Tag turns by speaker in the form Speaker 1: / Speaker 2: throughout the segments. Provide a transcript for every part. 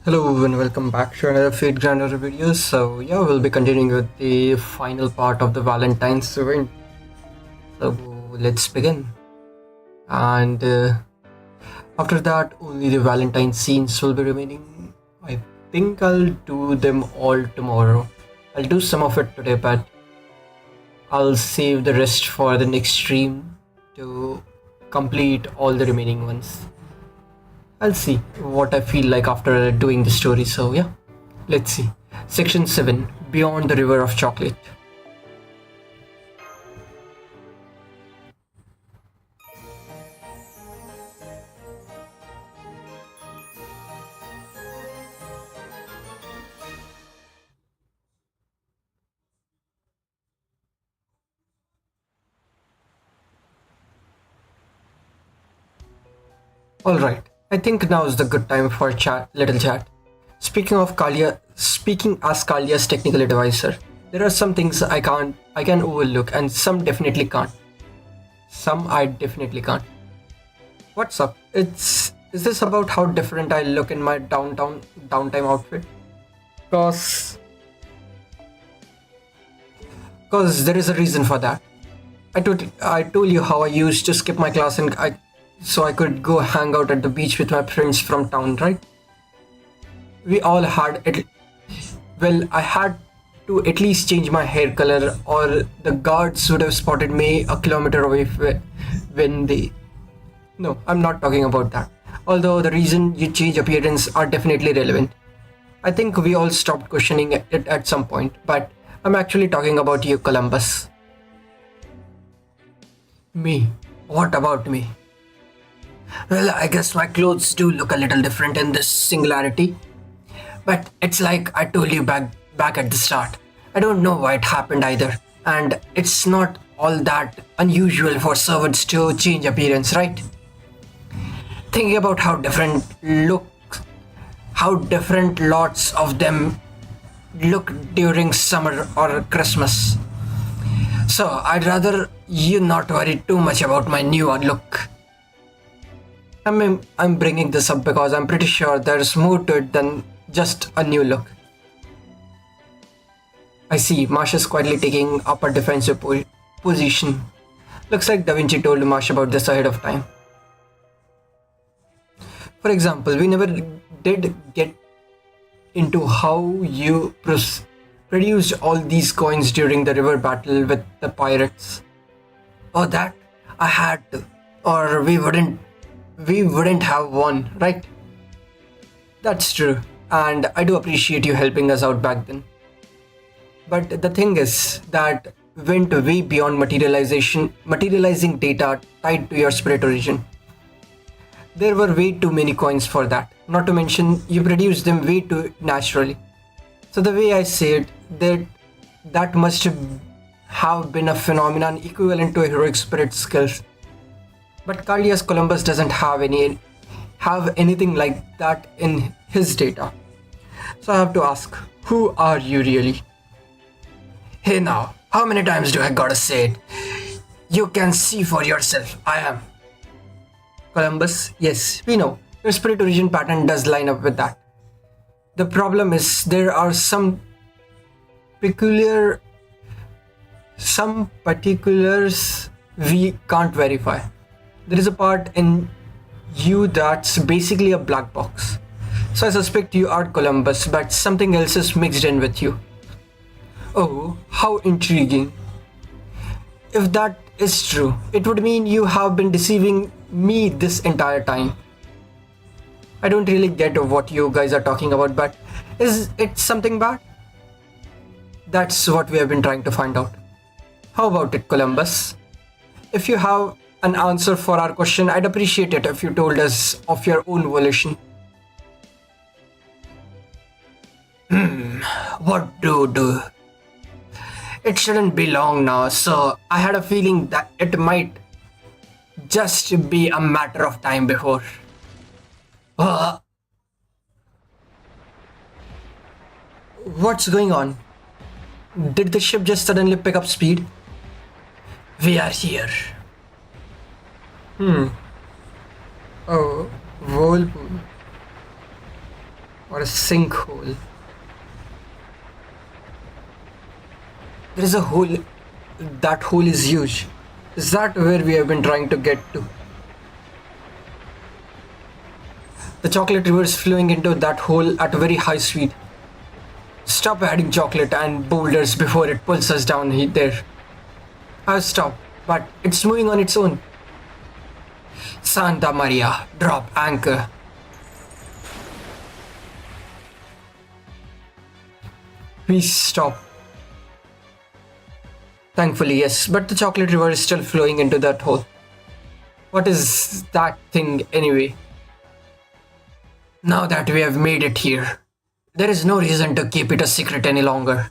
Speaker 1: Hello and welcome back to another Fate Grinder video. So yeah, we'll be continuing with the final part of the Valentine's event. So let's begin. And after that, only the Valentine scenes will be remaining. I think I'll do them all tomorrow. I'll do some of it today, but I'll save the rest for the next stream to complete all the remaining ones. I'll see what I feel like after doing the story. So yeah, let's see. Section 7, Beyond the River of Chocolate. Alright, I think now is the good time for a little chat. Speaking as Kalia's technical advisor, there are some things I can overlook and some definitely can't. Some I definitely can't. What's up? Is this about how different I look in my downtime outfit? Cause cause there is a reason for that. I told you how I used to skip my class and I could go hang out at the beach with my friends from town, right? We all had it. Well, I had to at least change my hair color, or the guards would have spotted me a kilometer away when they. No, I'm not talking about that. Although the reason you change appearance are definitely relevant. I think we all stopped questioning it at some point, but I'm actually talking about you, Columbus. Me? What about me? Well, I guess my clothes do look a little different in this singularity. But it's like I told you back at the start. I don't know why it happened either. And it's not all that unusual for servants to change appearance, right? Thinking about how different lots of them look during summer or Christmas. So I'd rather you not worry too much about my new look. I'm bringing this up because I'm pretty sure there's more to it than just a new look. I see, Marsh is quietly taking up a defensive position. Looks like Da Vinci told Marsh about this ahead of time. For example, we never did get into how you produced all these coins during the river battle with the pirates. Oh, that I had to, or we wouldn't have won, right? That's true, and I do appreciate you helping us out back then. But the thing is that went way beyond materializing data tied to your spirit origin. There were way too many coins for that. Not to mention you produced them way too naturally. So the way I say it, that must have been a phenomenon equivalent to a heroic spirit skills. But Cardias Columbus doesn't have anything like that in his data. So I have to ask, who are you really? Hey now, how many times do I gotta say it? You can see for yourself, I am. Columbus, yes, we know. Your spirit origin pattern does line up with that. The problem is there are peculiar some particulars we can't verify. There is a part in you that's basically a black box. So I suspect you are Columbus, but something else is mixed in with you. Oh, how intriguing. If that is true, it would mean you have been deceiving me this entire time. I don't really get what you guys are talking about, but is it something bad? That's what we have been trying to find out. How about it, Columbus? If you have an answer for our question, I'd appreciate it if you told us of your own volition. What do? It shouldn't be long now, so I had a feeling that it might just be a matter of time before. Uh, what's going on? Did the ship just suddenly pick up speed? We are here. Oh, whirlpool. Or a sinkhole. There is a hole. That hole is huge. Is that where we have been trying to get to? The chocolate river is flowing into that hole at a very high speed. Stop adding chocolate and boulders before it pulls us down there. I've stopped, but it's moving on its own. Santa Maria, drop anchor. Please stop. Thankfully, yes, but the chocolate river is still flowing into that hole. What is that thing anyway? Now that we have made it here, there is no reason to keep it a secret any longer.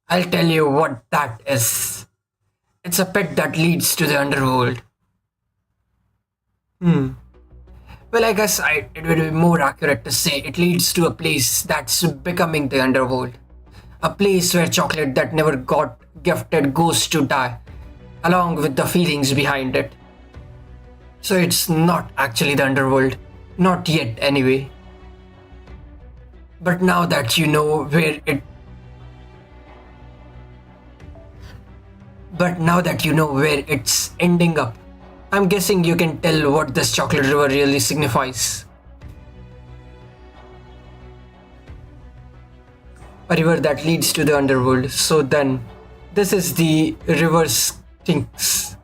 Speaker 1: I'll tell you what that is. It's a pit that leads to the underworld. Well, I guess it would be more accurate to say it leads to a place that's becoming the underworld. A place where chocolate that never got gifted goes to die, along with the feelings behind it. So it's not actually the underworld. Not yet, anyway. But now that you know where it... But now that you know where it's ending up, I'm guessing you can tell what this chocolate river really signifies. A river that leads to the underworld. So then, this is the river Styx.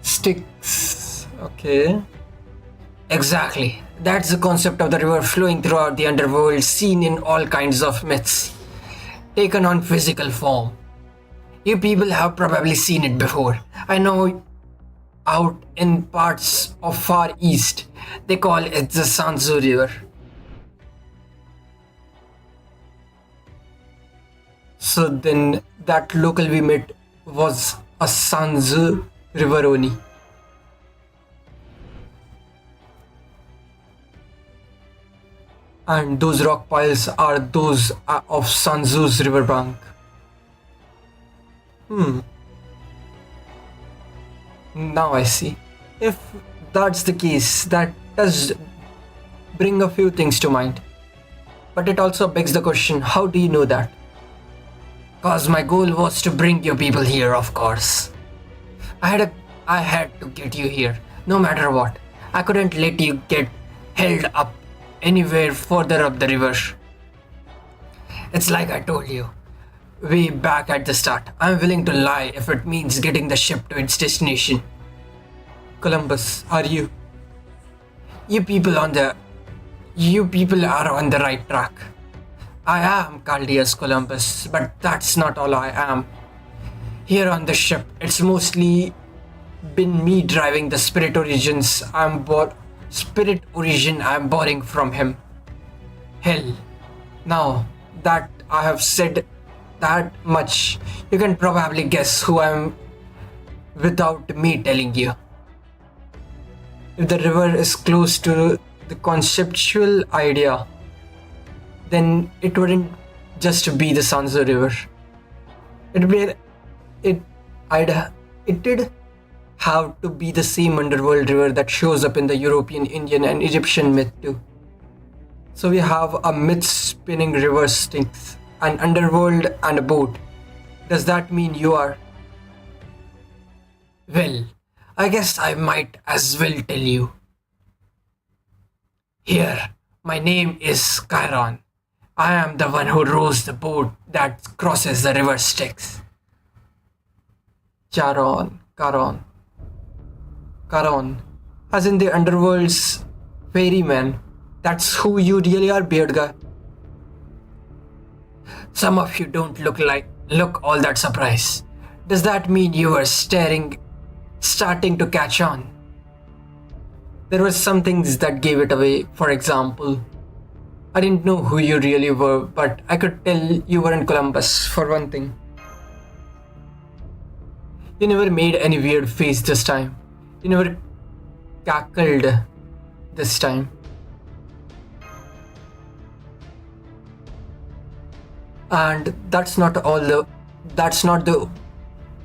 Speaker 1: Styx. Okay. Exactly. That's the concept of the river flowing throughout the underworld, seen in all kinds of myths, taken on physical form. You people have probably seen it before. I know out in parts of Far East, they call it the Sanzu River. So then that local we met was a Sanzu River Oni. And those rock piles are those of Sanzu's riverbank. Now I see. If that's the case, that does bring a few things to mind. But it also begs the question, how do you know that? Cause my goal was to bring you people here, of course. I had to get you here, no matter what. I couldn't let you get held up anywhere further up the river. It's like I told you, way back at the start. I'm willing to lie if it means getting the ship to its destination. Columbus, are you? You people are on the right track. I am Caldeus Columbus, but that's not all I am. Here on the ship, it's mostly been me driving the spirit origin I'm borrowing from him. Hell, now that I have said that much, you can probably guess who I am without me telling you. If the river is close to the conceptual idea, then it wouldn't just be the Sanzo River. It'd have to be the same underworld river that shows up in the European, Indian, and Egyptian myth too. So we have a myth-spinning river Styx, an underworld, and a boat. Does that mean you are? Well, I guess I might as well tell you. Here, my name is Chiron. I am the one who rows the boat that crosses the river Styx. Charon, Charon, as in the underworld's ferryman. That's who you really are, beard guy. Some of you don't look all that surprised. Does that mean you were starting to catch on? There were some things that gave it away. For example, I didn't know who you really were, but I could tell you weren't Columbus, for one thing. You never made any weird face this time. You never cackled this time. And that's not the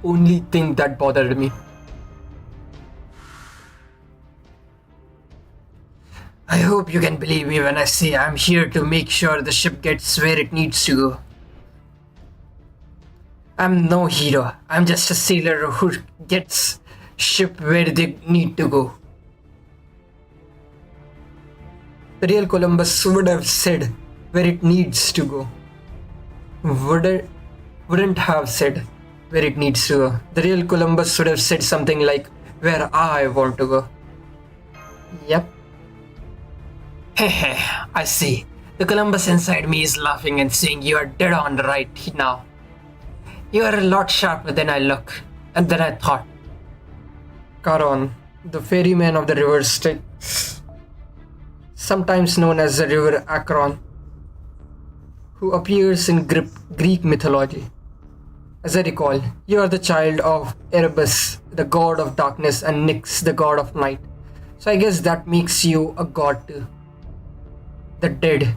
Speaker 1: only thing that bothered me. I hope hope you can believe me when I say I'm here to make sure the ship gets where it needs to go. I'm no hero. I'm just a sailor who gets ship where they need to go. The real Columbus would have said where it needs to go. Wouldn't have said where it needs to go. The real Columbus would have said something like where I want to go. Yep. Hehe, I see. The Columbus inside me is laughing and saying you are dead on right now. You are a lot sharper than I look, and than I thought. Charon, the ferryman of the river Styx, sometimes known as the river Akron, who appears in Greek mythology. As I recall, you are the child of Erebus, the god of darkness, and Nyx, the god of night. So I guess that makes you a god too. The dead,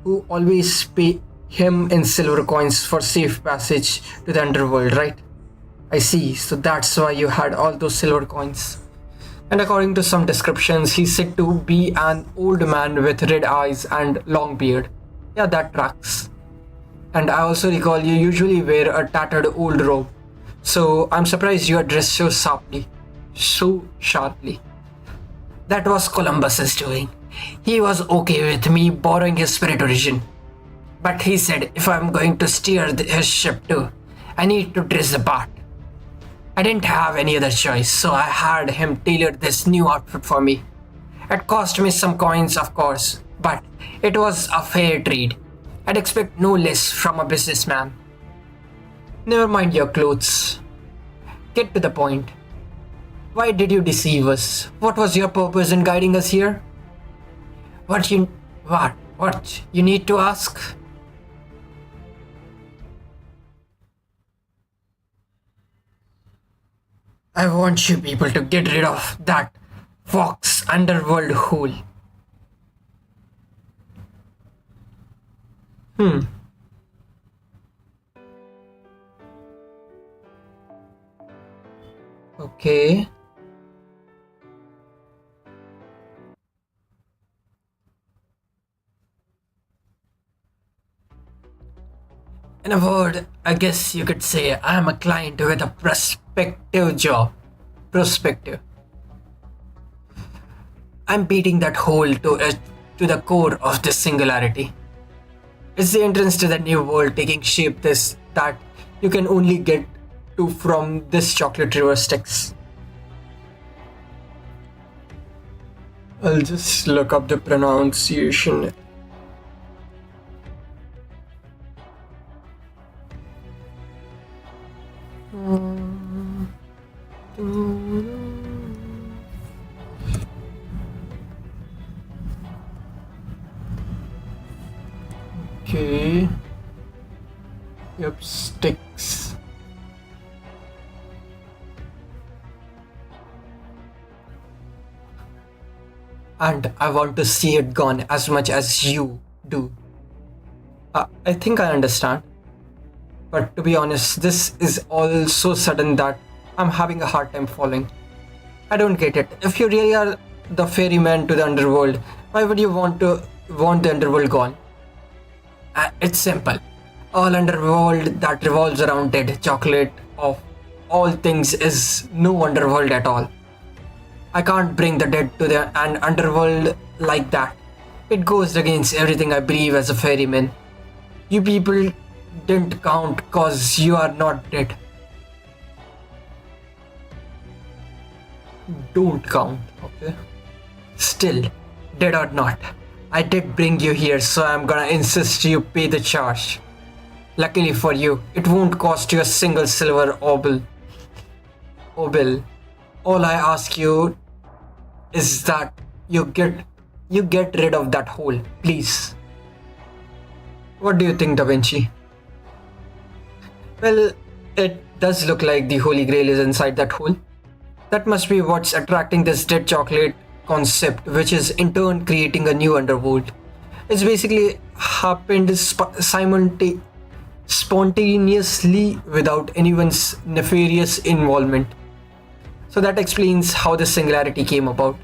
Speaker 1: who always pay him in silver coins for safe passage to the underworld, right? I see, so that's why you had all those silver coins. And according to some descriptions, he's said to be an old man with red eyes and long beard. Yeah, that tracks. And I also recall you usually wear a tattered old robe. So I'm surprised you are dressed so sharply. So sharply. That was Columbus's doing. He was okay with me borrowing his spirit origin. But he said if I'm going to steer his ship too, I need to dress the part. I didn't have any other choice, so I had him tailor this new outfit for me. It cost me some coins, of course, but it was a fair trade. I'd expect no less from a businessman. Never mind your clothes. Get to the point. Why did you deceive us? What was your purpose in guiding us here? What you need to ask? I want you people to get rid of that Fox underworld hole. Okay. In a word, I guess you could say I am a client with a prospective job. Prospective. I'm beating that hole to the core of this singularity. It's the entrance to the new world taking shape that you can only get to from this chocolate river Styx. I'll just look up the pronunciation. Okay. Yep, Styx. And I want to see it gone as much as you do. I think I understand. But to be honest, this is all so sudden that I'm having a hard time following. I don't get it. If you really are the ferryman to the underworld, why would you want the underworld gone? It's simple. All underworld that revolves around dead chocolate of all things is no underworld at all. I can't bring the dead to an underworld like that. It goes against everything I believe as a ferryman. You people didn't count cause you are not dead. Don't count, okay? Still, dead or not, I did bring you here, so I'm gonna insist you pay the charge. Luckily for you, it won't cost you a single silver obol. All I ask you is that you get rid of that hole, please. What do you think, Da Vinci? Well, it does look like the Holy Grail is inside that hole. That must be what's attracting this dead chocolate concept, which is in turn creating a new underworld. It's basically happened spontaneously without anyone's nefarious involvement. So that explains how the singularity came about.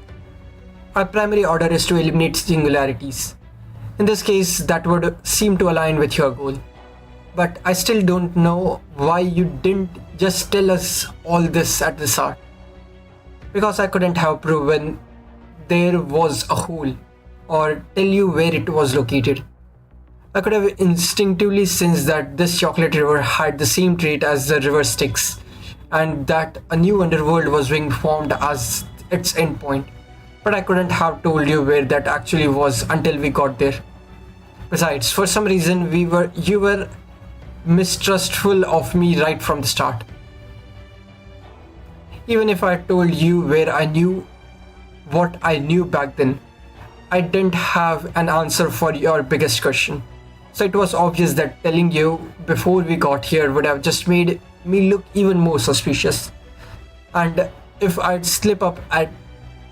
Speaker 1: Our primary order is to eliminate singularities. In this case, that would seem to align with your goal. But I still don't know why you didn't just tell us all this at the start. Because I couldn't have proven there was a hole or tell you where it was located. I could have instinctively sensed that this chocolate river had the same trait as the river Styx, and that a new underworld was being formed as its endpoint. But I couldn't have told you where that actually was until we got there. Besides, for some reason you were mistrustful of me right from the start. Even if I told you where I knew what I knew back then, I didn't have an answer for your biggest question. So it was obvious that telling you before we got here would have just made me look even more suspicious. And if I'd slip up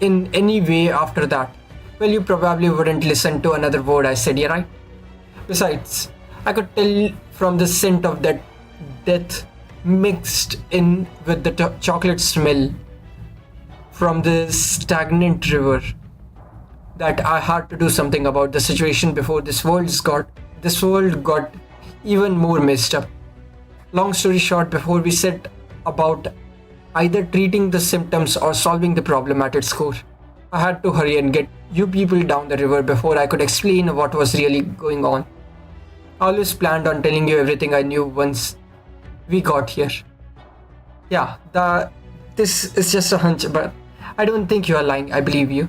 Speaker 1: in any way after that, well, you probably wouldn't listen to another word I said, yeah, right? Besides, I could tell from the scent of that death mixed in with the chocolate smell from the stagnant river that I had to do something about the situation before this world got even more messed up. Long story short, before we set about either treating the symptoms or solving the problem at its core, I had to hurry and get you people down the river before I could explain what was really going on. I always planned on telling you everything I knew once we got here. Yeah, this is just a hunch, but I don't think you are lying. I believe you.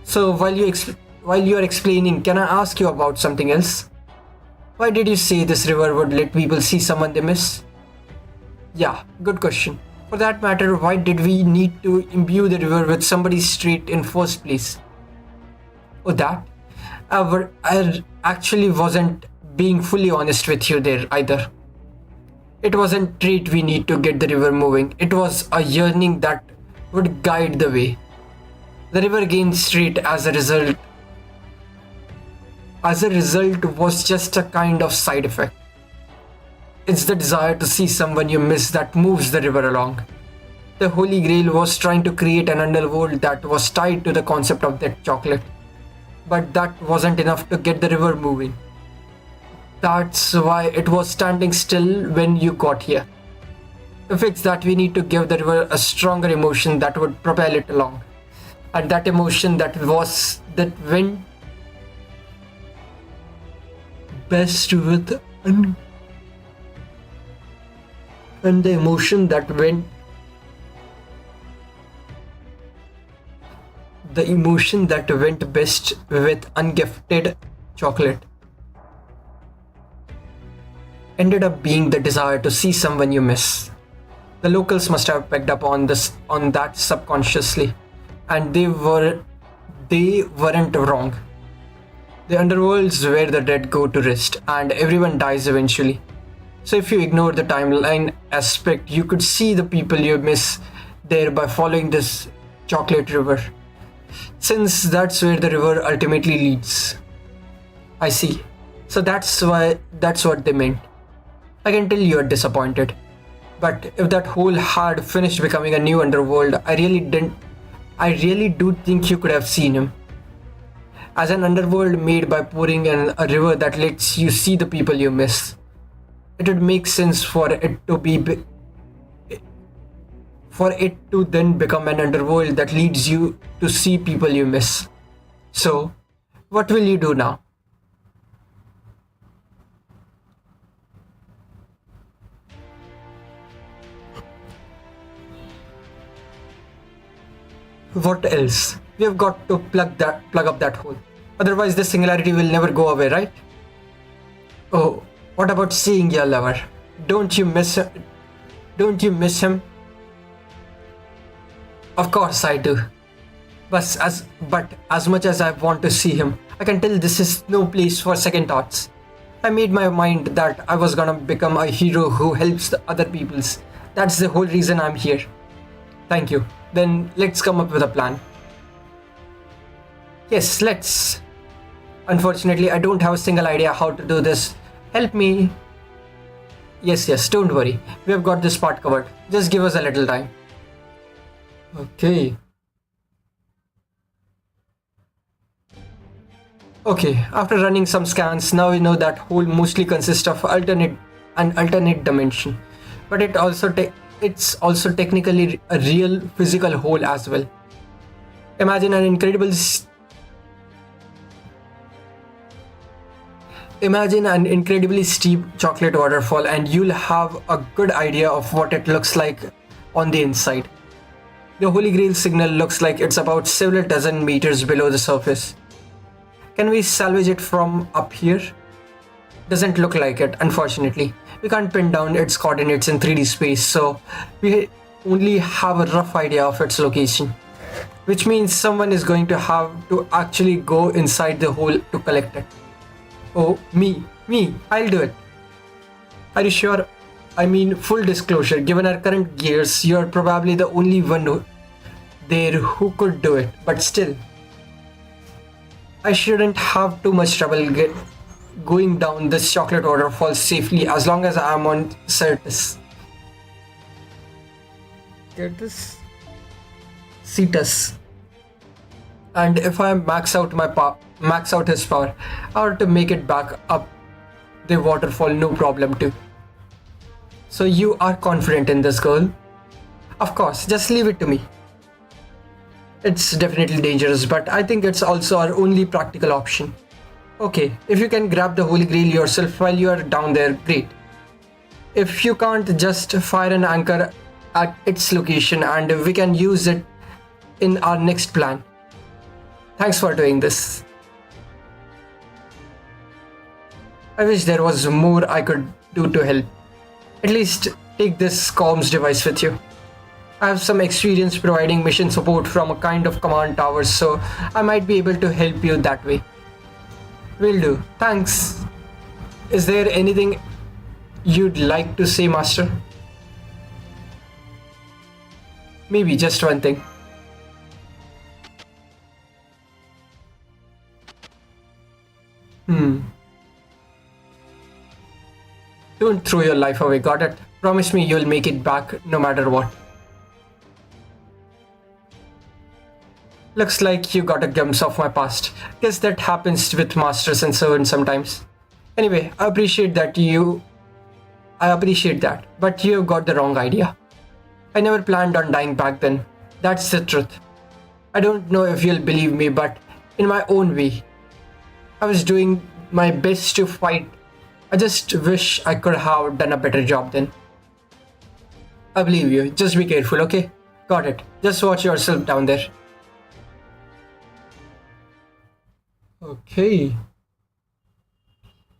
Speaker 1: So while you are explaining, can I ask you about something else? Why did you say this river would let people see someone they miss? Yeah, good question. For that matter, why did we need to imbue the river with somebody's trait in first place? Oh, that? I actually wasn't being fully honest with you there either. It wasn't trait we need to get the river moving. It was a yearning that would guide the way. The river gained straight as a result. As a result was just a kind of side effect. It's the desire to see someone you miss that moves the river along. The Holy Grail was trying to create an underworld that was tied to the concept of that chocolate. But that wasn't enough to get the river moving. That's why it was standing still when you got here. To fix that, we need to give the river a stronger emotion that would propel it along. And that emotion that went best with and the emotion that went best with ungifted chocolate ended up being the desire to see someone you miss. The locals must have picked up on that subconsciously, and they weren't wrong. The underworld's where the dead go to rest, and everyone dies eventually. So if you ignore the timeline aspect, you could see the people you miss there by following this chocolate river, since that's where the river ultimately leads. I see. So that's what they meant. I can tell you are disappointed. But if that hole had finished becoming a new underworld, I really do think you could have seen him. As an underworld made by pouring in a river that lets you see the people you miss. It would make sense for it to then become an underworld that leads you to see people you miss. So, what will you do now? What else? We have got to plug up that hole. Otherwise this singularity will never go away, right? Oh, what about seeing your lover? Don't you miss him? Of course I do. But as much as I want to see him, I can tell this is no place for second thoughts. I made my mind that I was gonna become a hero who helps the other peoples. That's the whole reason I'm here. Thank you. Then let's come up with a plan. Yes, let's. Unfortunately, I don't have a single idea how to do this. Help me. Yes, don't worry. We have got this part covered. Just give us a little time. Okay. Okay, after running some scans, now we know that hole mostly consists of alternate dimension, but it's also technically a real physical hole as well. Imagine an incredibly steep chocolate waterfall, and you'll have a good idea of what it looks like on the inside. The Holy Grail signal looks like it's about several dozen meters below the surface. Can we salvage it from up here? Doesn't look like it, unfortunately. We can't pin down its coordinates in 3D space, so we only have a rough idea of its location. Which means someone is going to have to actually go inside the hole to collect it. Oh, me, I'll do it. Are you sure? I mean, full disclosure, given our current gears, you're probably the only one there who could do it, but still. I shouldn't have too much trouble going down this chocolate waterfall safely as long as I'm on Certus. Certus? Cetus. And if I max out his power, I ought to make it back up the waterfall no problem too. So you are confident in this, girl? Of course, just leave it to me. It's definitely dangerous, but I think it's also our only practical option. Okay, if you can grab the Holy Grail yourself while you are down there, great. If you can't, just fire an anchor at its location and we can use it in our next plan. Thanks for doing this. I wish there was more I could do to help. At least take this comms device with you. I have some experience providing mission support from a kind of command tower, so I might be able to help you that way. Will do. Thanks. Is there anything you'd like to say, Master? Maybe just one thing. Don't throw your life away, got it? Promise me you'll make it back no matter what. Looks like you got a glimpse of my past. Guess that happens with masters and servants sometimes. Anyway, I appreciate that, but you got the wrong idea. I never planned on dying back then. That's the truth. I don't know if you'll believe me, but in my own way, I was doing my best to fight. I just wish I could have done a better job then. I believe you. Just be careful, okay? Got it. Just watch yourself down there. Okay.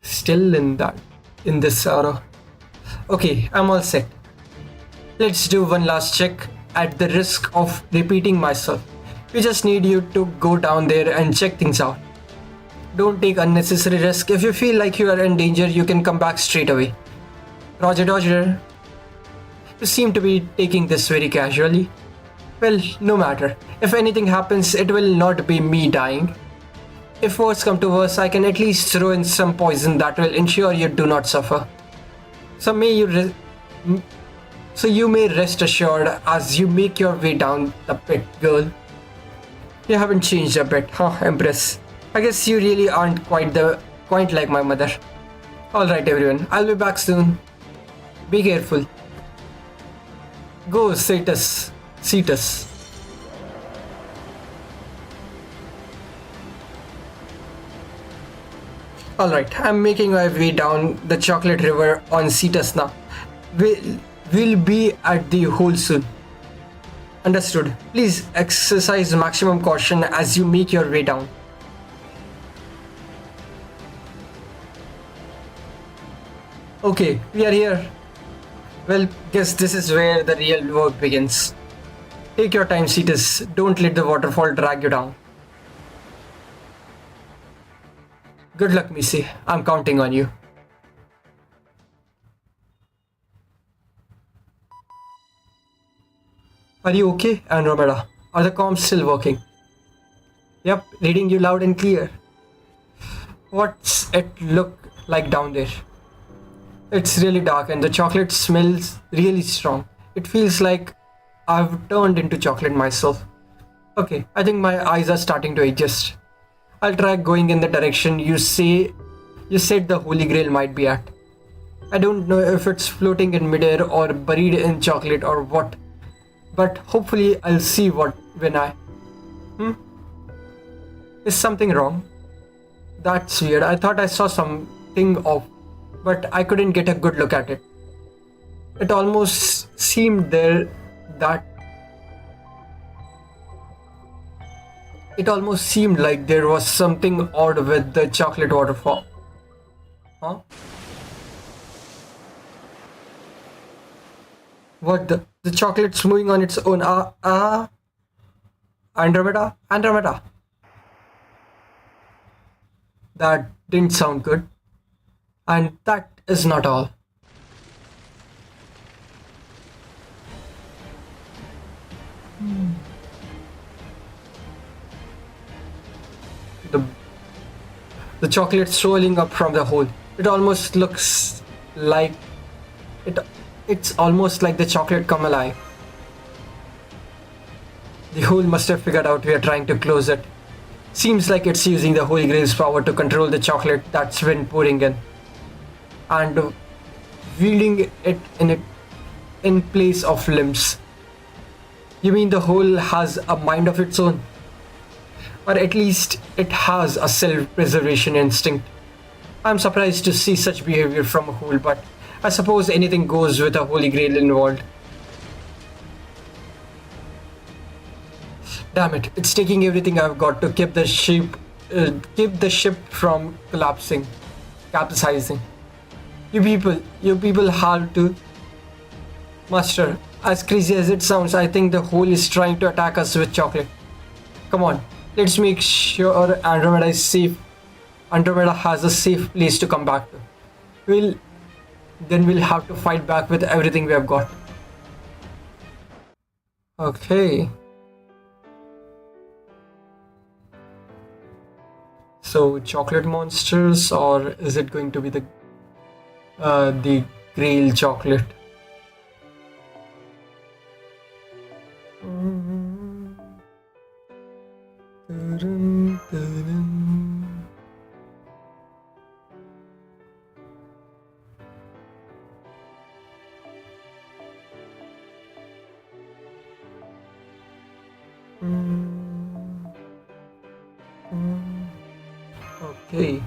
Speaker 1: Still in this aura. Okay, I'm all set. Let's do one last check at the risk of repeating myself. We just need you to go down there and check things out. Don't take unnecessary risk. If you feel like you are in danger, you can come back straight away. Roger, Dodger. You seem to be taking this very casually. Well, no matter. If anything happens, it will not be me dying. If worse come to worse, I can at least throw in some poison that will ensure you do not suffer. So you may rest assured as you make your way down the pit, girl. You haven't changed a bit, huh, Empress? I guess you really aren't quite like my mother. Alright everyone, I'll be back soon. Be careful. Go, Cetus. Alright, I'm making my way down the chocolate river on Cetus now. We'll be at the hole soon. Understood. Please exercise maximum caution as you make your way down. Okay, we are here. Well, guess this is where the real work begins. Take your time, Cetus. Don't let the waterfall drag you down. Good luck, Missy. I'm counting on you. Are you okay, Andromeda? Are the comms still working? Yep, reading you loud and clear. What's it look like down there? It's really dark and the chocolate smells really strong. It feels like I've turned into chocolate myself. Okay, I think my eyes are starting to adjust. I'll try going in the direction you said the Holy Grail might be at. I don't know if it's floating in midair or buried in chocolate or what, but hopefully I'll see what when I. Hmm? Is something wrong? That's weird. I thought I saw something off, but I couldn't get a good look at it. It almost seemed there that it almost seemed like there was something odd with the chocolate waterfall. Huh? What the chocolate's moving on its own. Andromeda? Andromeda. That didn't sound good. And that is not all. The the chocolate swirling up from the hole. It almost looks like it it's almost like the chocolate come alive. The hole must have figured out we are trying to close it. Seems like it's using the Holy Grail's power to control the chocolate that's been pouring in and wielding it in place of limbs. You mean the hole has a mind of its own? Or at least it has a self-preservation instinct. I'm surprised to see such behavior from a hole, but I suppose anything goes with a Holy Grail involved. Damn it! It's taking everything I've got to keep the ship from capsizing. You people have to. Master, as crazy as it sounds, I think the hole is trying to attack us with chocolate. Come on, let's make sure Andromeda is safe. Andromeda has a safe place to come back to. We'll have to fight back with everything we have got. Okay. So chocolate monsters, or is it going to be the Grail chocolate? Okay.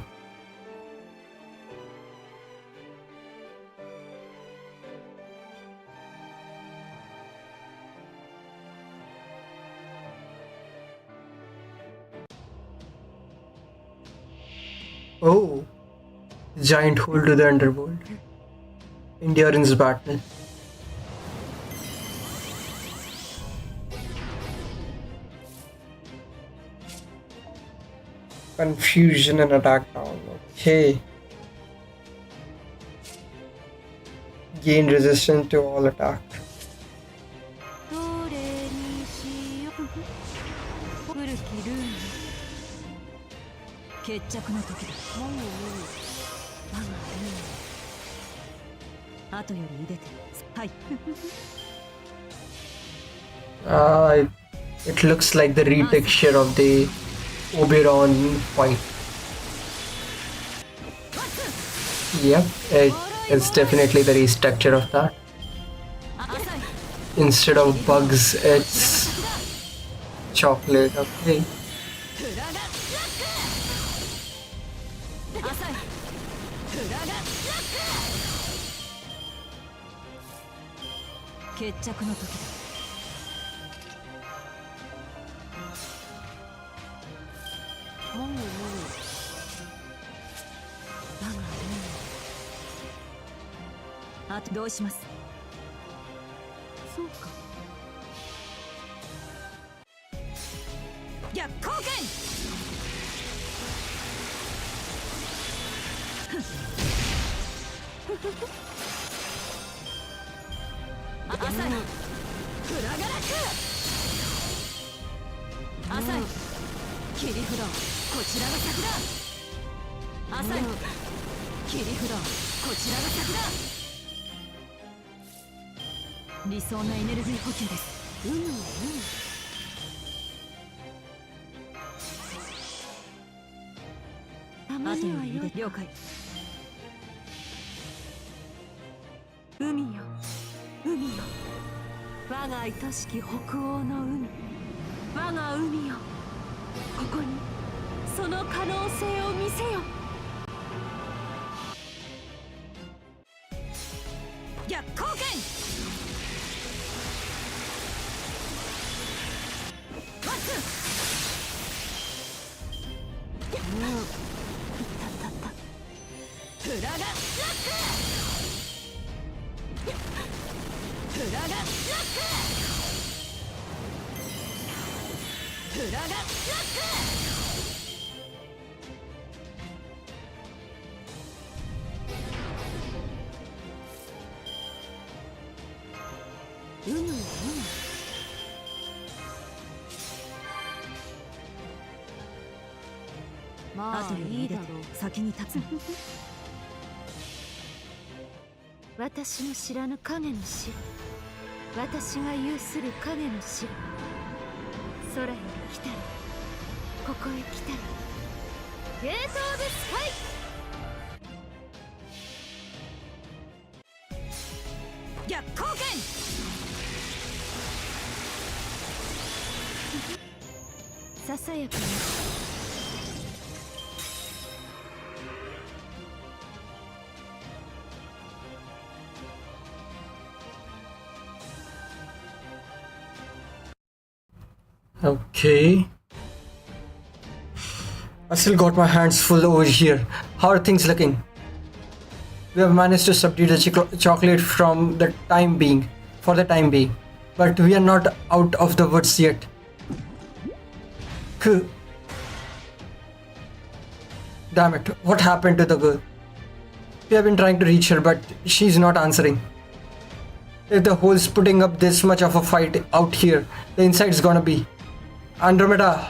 Speaker 1: Oh, giant hole to the underworld. Endurance battle. Confusion and attack down. Okay. Gain resistance to all attack. It looks like the retexture of the Oberon fight. Yep, it is definitely the restructure of that. Instead of bugs, it's chocolate. Okay.
Speaker 2: たまにはよ。了解。海よ、海よ。我が愛しき北欧の海。我が海よ。ここにその可能性を見せよ。逆光剣。ワッツ。もういったったった。フラガラック。フラガラック。フラガラック。まあいいだろう。先に立つ。私の知らぬ影の城。私が有する影の城。空へ来たら、ここへ来たら、ゲートオブスカイ。逆光剣。ささやかな。
Speaker 1: Okay. I still got my hands full over here. How are things looking? We have managed to subdue the chocolate from the time being, for the time being. But we are not out of the woods yet. Damn it, what happened to the girl? We have been trying to reach her, but she's not answering. If the hole's putting up this much of a fight out here, the inside's gonna be Andromeda.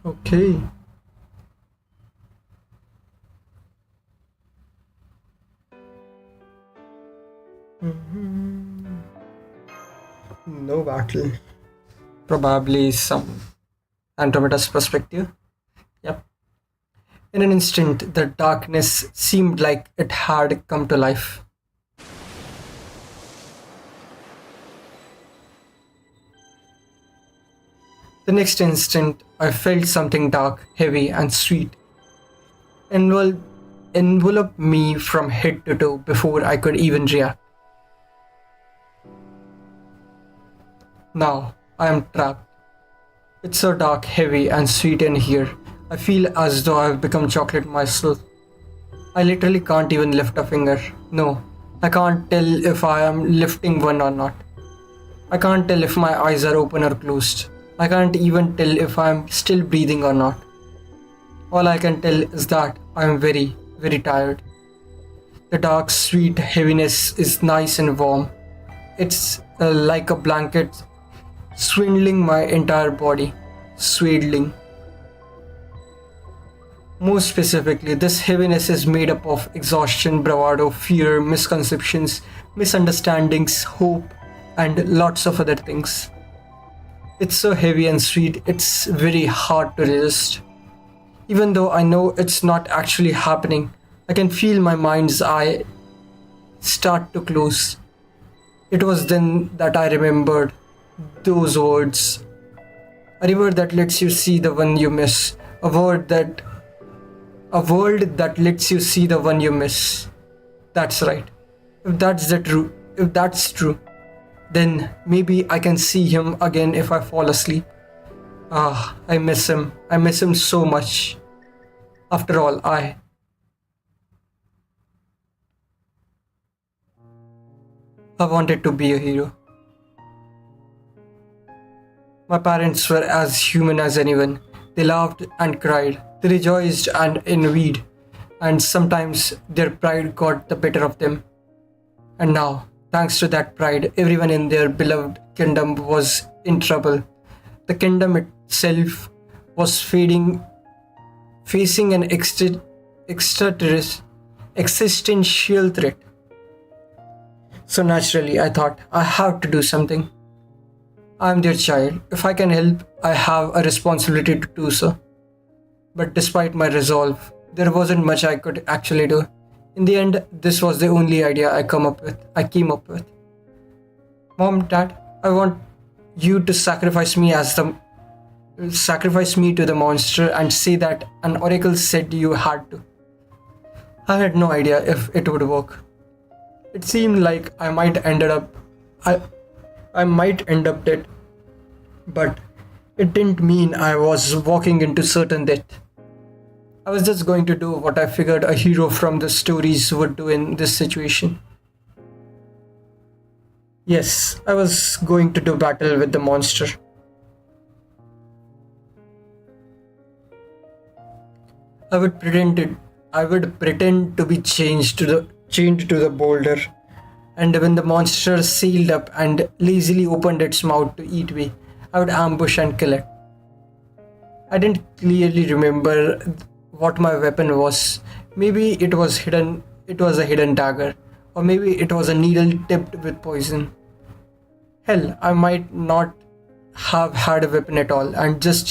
Speaker 1: Okay. No battle. Probably some Andromeda's perspective. Yep. In an instant, the darkness seemed like it had come to life. The next instant, I felt something dark, heavy, and sweet envelop me from head to toe before I could even react. Now, I am trapped. It's so dark, heavy, and sweet in here. I feel as though I've become chocolate myself. I literally can't even lift a finger. No, I can't tell if I am lifting one or not. I can't tell if my eyes are open or closed. I can't even tell if I am still breathing or not. All I can tell is that I am very, very tired. The dark, sweet heaviness is nice and warm. It's like a blanket swindling my entire body. Swaddling. More specifically, this heaviness is made up of exhaustion, bravado, fear, misconceptions, misunderstandings, hope, and lots of other things. It's so heavy and sweet, it's very hard to resist. Even though I know it's not actually happening, I can feel my mind's eye start to close. It was then that I remembered those words. A river that lets you see the one you miss. A world that lets you see the one you miss. That's right. If that's true, then maybe I can see him again if I fall asleep. Ah, I miss him. I miss him so much. After all, I wanted to be a hero. My parents were as human as anyone. They laughed and cried. They rejoiced and envied. And sometimes their pride got the better of them. And now, thanks to that pride, everyone in their beloved kingdom was in trouble. The kingdom itself was facing an existential threat. So naturally, I thought, I have to do something. I'm their child. If I can help, I have a responsibility to do so. But despite my resolve, there wasn't much I could actually do. In the end, this was the only idea I came up with. Mom, Dad, I want you to sacrifice me to the monster and say that an oracle said you had to. I had no idea if it would work. It seemed like I, I might end up dead, but it didn't mean I was walking into certain death. I was just going to do what I figured a hero from the stories would do in this situation. Yes, I was going to do battle with the monster. I would pretend it, I would pretend to be chained to the boulder, and when the monster sealed up and lazily opened its mouth to eat me, I would ambush and kill it. I didn't clearly remember what my weapon was. Maybe it was a hidden dagger, or maybe it was a needle tipped with poison. Hell, I might not have had a weapon at all and just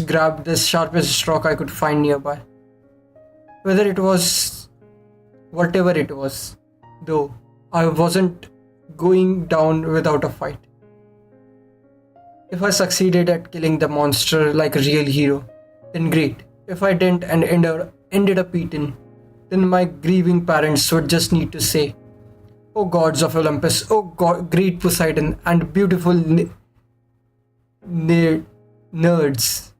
Speaker 1: grabbed the sharpest rock I could find nearby. Whether it was whatever it was, though, I wasn't going down without a fight. If I succeeded at killing the monster like a real hero, then great. If I didn't and ended up eaten, then my grieving parents would just need to say, "O gods of Olympus, O God, great Poseidon, and beautiful ne- nerds,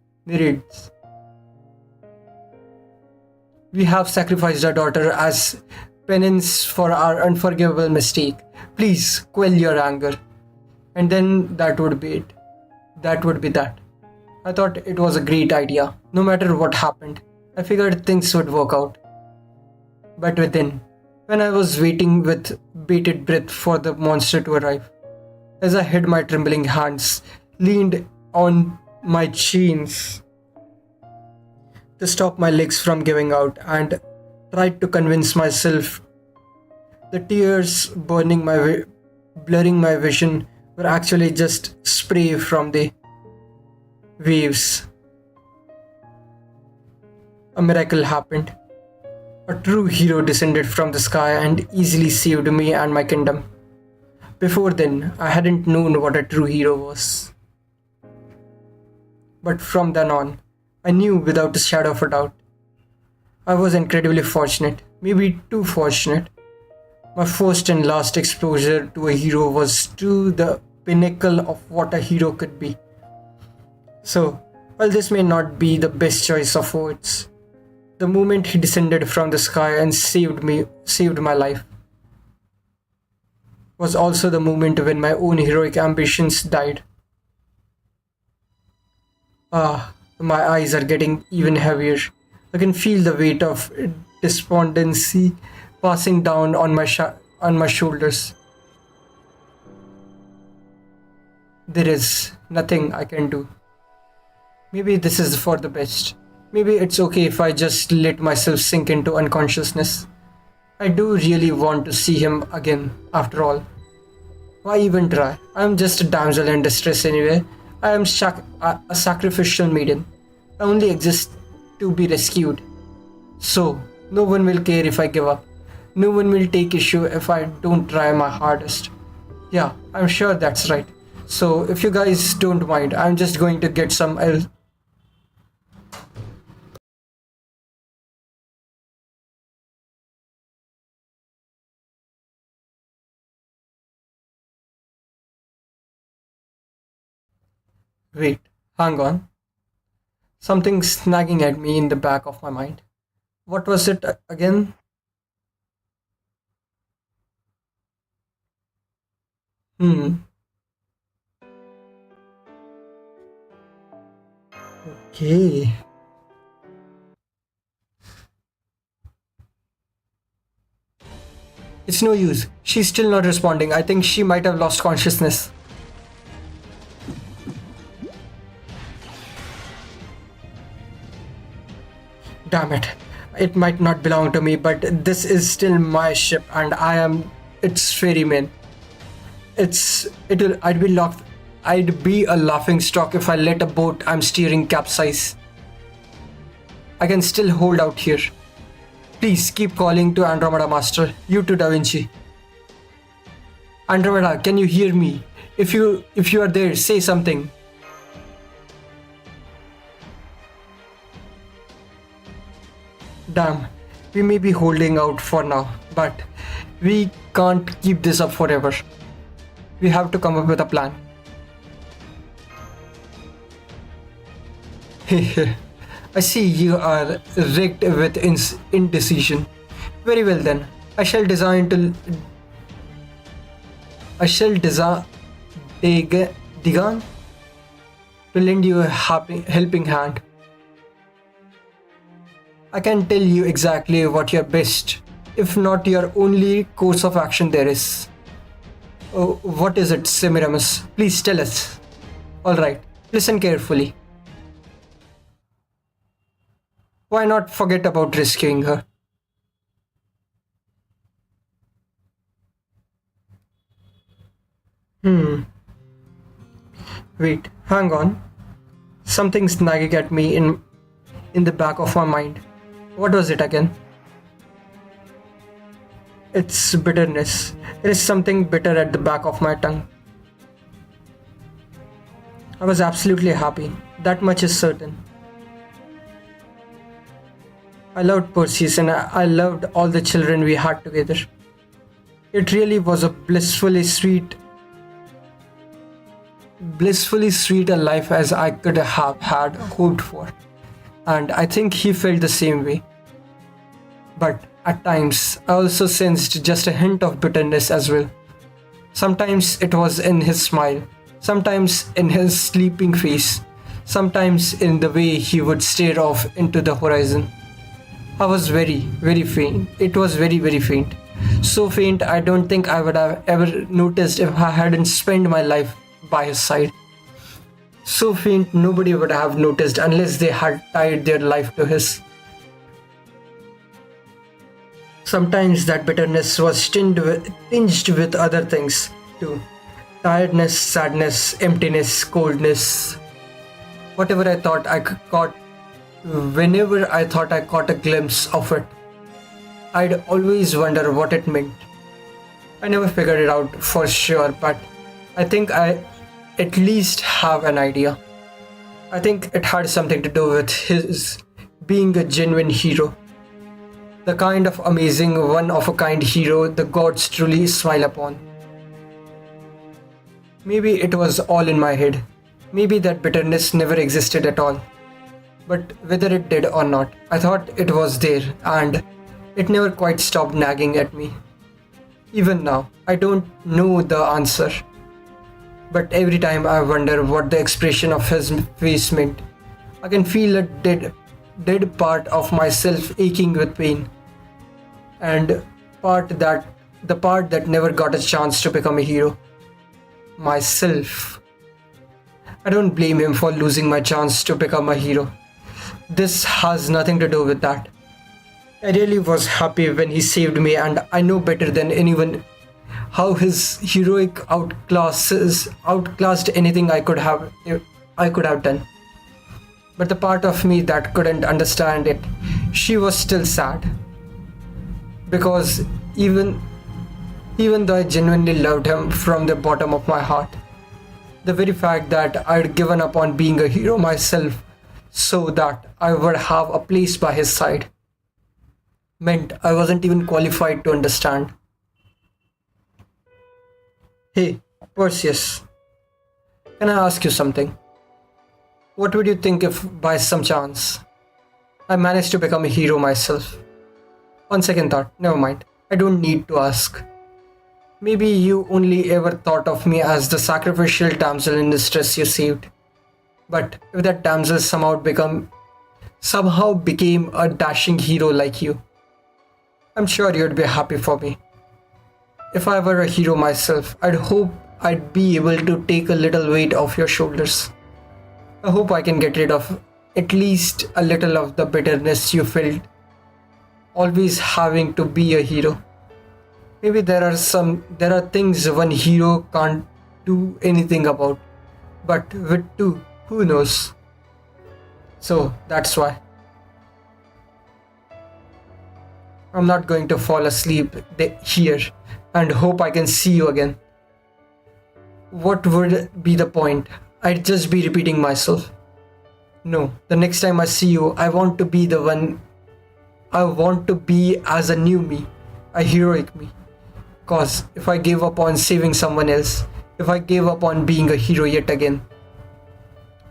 Speaker 1: we have sacrificed our daughter as penance for our unforgivable mistake. Please quell your anger." And then that would be it. That would be that. I thought it was a great idea. No matter what happened, I figured things would work out. But within, when I was waiting with bated breath for the monster to arrive, as I hid my trembling hands, leaned on my chains to stop my legs from giving out, and tried to convince myself the tears blurring my vision were actually just spray from the waves. A miracle happened. A true hero descended from the sky and easily saved me and my kingdom. Before then, I hadn't known what a true hero was. But from then on, I knew without a shadow of a doubt. I was incredibly fortunate, maybe too fortunate. My first and last exposure to a hero was to the pinnacle of what a hero could be. So, while this may not be the best choice of words, the moment he descended from the sky and saved my life, was also the moment when my own heroic ambitions died. Ah, my eyes are getting even heavier. I can feel the weight of despondency passing down on on my shoulders. There is nothing I can do. Maybe this is for the best. Maybe it's okay if I just let myself sink into unconsciousness. I do really want to see him again, after all. Why even try? I am just a damsel in distress anyway. I am a sacrificial maiden. I only exist to be rescued. So, no one will care if I give up. No one will take issue if I don't try my hardest. Yeah, I'm sure that's right. So, if you guys don't mind, I'm just going to get some else. Wait, hang on. Something's snagging at me in the back of my mind. What was it again? Hmm. Okay. It's no use. She's still not responding. I think she might have lost consciousness. Damn it. It might not belong to me, but this is still my ship and I am its ferryman. I'd be a laughing stock if I let a boat I'm steering capsize. I can still hold out here. Please keep calling to Andromeda Master. You to Da Vinci. Andromeda, can you hear me? If you are there, say something. Damn, we may be holding out for now, but we can't keep this up forever. We have to come up with a plan. I see you are wrecked with indecision. Very well then, I shall design Digan to lend you a helping hand. I can tell you exactly what your best, if not your only course of action there is. Oh, what is it, Semiramis? Please tell us. Alright, listen carefully. Why not forget about rescuing her? Wait, hang on. Something's nagging at me in the back of my mind. What was it again? It's bitterness. There is something bitter at the back of my tongue. I was absolutely happy. That much is certain. I loved Perseus and I loved all the children we had together. It really was a blissfully sweet a life as I could have had hoped for. And I think he felt the same way. But at times, I also sensed just a hint of bitterness as well. Sometimes it was in his smile, sometimes in his sleeping face, sometimes in the way he would stare off into the horizon. I was very, very faint. It was very, very faint. So faint, I don't think I would have ever noticed if I hadn't spent my life by his side. So faint, nobody would have noticed unless they had tied their life to his. Sometimes that bitterness was tinged with other things too. Tiredness, sadness, emptiness, coldness. Whatever I thought I caught, whenever I thought I caught a glimpse of it, I'd always wonder what it meant. I never figured it out for sure, but I think I at least have an idea. I think it had something to do with his being a genuine hero. The kind of amazing, one-of-a-kind hero the gods truly smile upon. Maybe it was all in my head. Maybe that bitterness never existed at all. But whether it did or not, I thought it was there and it never quite stopped nagging at me. Even now, I don't know the answer. But every time I wonder what the expression of his face meant, I can feel a dead part of myself aching with pain. And the part that never got a chance to become a hero. Myself. I don't blame him for losing my chance to become a hero. This has nothing to do with that. I really was happy when he saved me, and I know better than anyone how his heroic outclassed anything I could have done. But the part of me that couldn't understand it, she was still sad. Because even though I genuinely loved him from the bottom of my heart, the very fact that I'd given up on being a hero myself so that I would have a place by his side meant I wasn't even qualified to understand. Hey, Perseus, can I ask you something? What would you think if, by some chance, I managed to become a hero myself? On second thought, never mind. I don't need to ask. Maybe you only ever thought of me as the sacrificial damsel in distress you saved. But if that damsel somehow became a dashing hero like you, I'm sure you'd be happy for me. If I were a hero myself, I'd hope I'd be able to take a little weight off your shoulders. I hope I can get rid of at least a little of the bitterness you felt always having to be a hero. Maybe there are things one hero can't do anything about, but with two, who knows? So that's why I'm not going to fall asleep here and hope I can see you again. What would be the point? I'd just be repeating myself. No, the next time I see you, I want to be the one. I want to be as a new me, a heroic me. Cause if I gave up on saving someone else, if I gave up on being a hero yet again,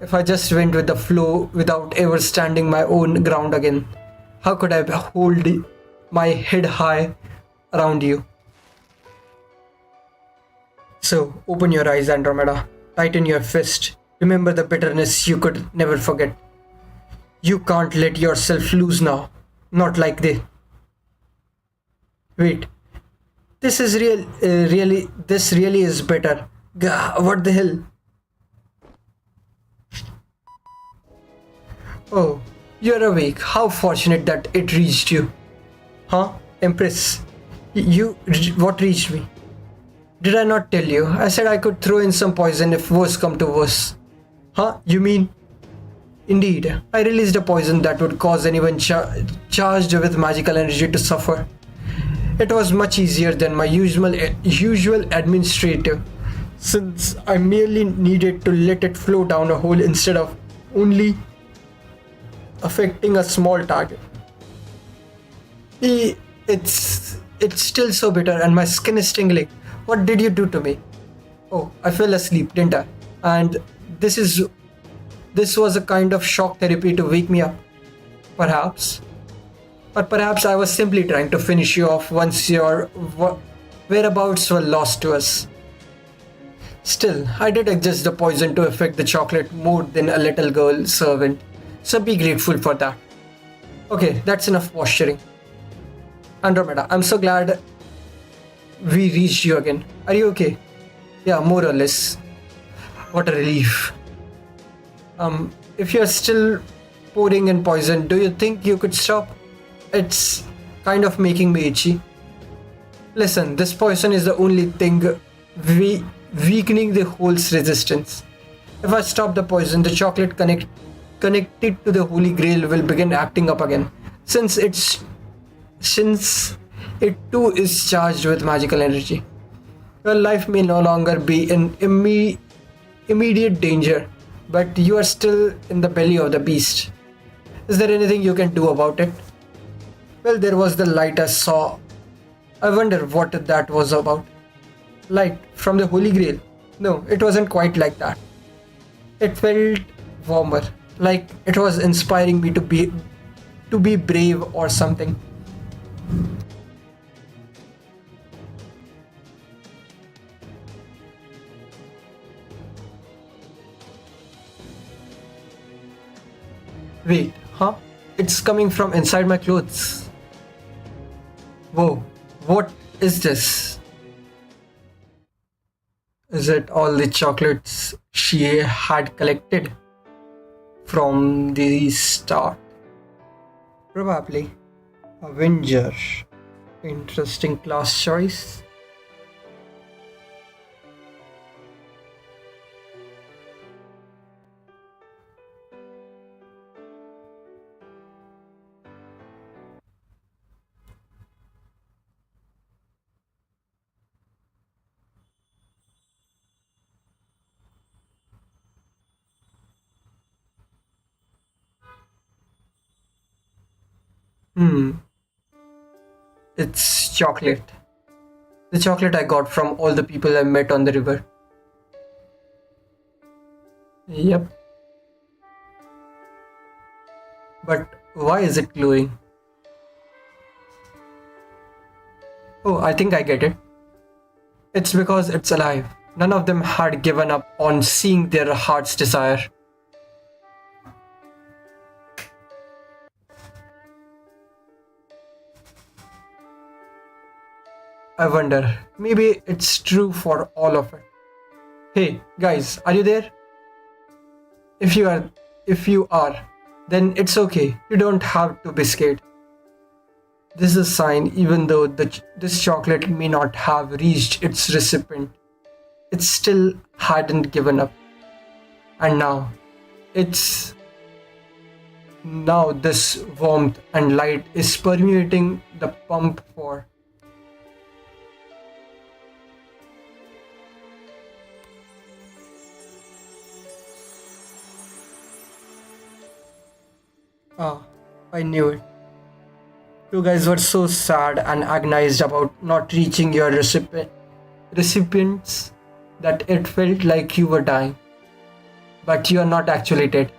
Speaker 1: if I just went with the flow without ever standing my own ground again, how could I hold my head high around you? So open your eyes, Andromeda. Tighten your fist. Remember the bitterness you could never forget. You can't let yourself lose now. Not like this. Wait. This is this really is better. Gah, what the hell? Oh, you're awake. How fortunate that it reached you. Huh? Empress. What reached me? Did I not tell you? I said I could throw in some poison if worse come to worse. Huh? You mean? Indeed, I released a poison that would cause anyone charged with magical energy to suffer. It was much easier than my usual administrative, since I merely needed to let it flow down a hole instead of only affecting a small target. It's still so bitter and my skin is tingling. What did you do to me? Oh, I fell asleep, didn't I? And this was a kind of shock therapy to wake me up. Perhaps. But perhaps I was simply trying to finish you off once your whereabouts were lost to us. Still, I did adjust the poison to affect the chocolate more than a little girl servant, so be grateful for that. Okay, that's enough posturing. Andromeda, I'm so glad we reached you again. Are you okay? Yeah, more or less. What a relief. If you're still pouring in poison, do you think you could stop? It's kind of making me itchy. Listen, this poison is the only thing weakening the hole's resistance. If I stop the poison, the chocolate connected to the Holy Grail will begin acting up again. Since it too is charged with magical energy. Your life may no longer be in immediate danger, but you are still in the belly of the beast. Is there anything you can do about it? Well, there was the light I saw. I wonder what that was about. Light from the Holy Grail? No, it wasn't quite like that. It felt warmer, like it was inspiring me to be brave or something. Wait, huh? It's coming from inside my clothes. Whoa, what is this? Is it all the chocolates she had collected from the start? Probably. Avenger. Interesting class choice. Hmm, it's chocolate. The chocolate I got from all the people I met on the river. Yep, but why is it glowing? Oh, I think I get it. It's because it's alive. None of them had given up on seeing their heart's desire. I wonder, maybe it's true for all of it. Hey, guys, are you there? If you are, then it's okay. You don't have to be scared. This is a sign, even though this chocolate may not have reached its recipient, it still hadn't given up. And it's now this warmth and light is permeating the pump for. Ah, I knew it. You guys were so sad and agonized about not reaching your recipients that it felt like you were dying. But you are not actually dead.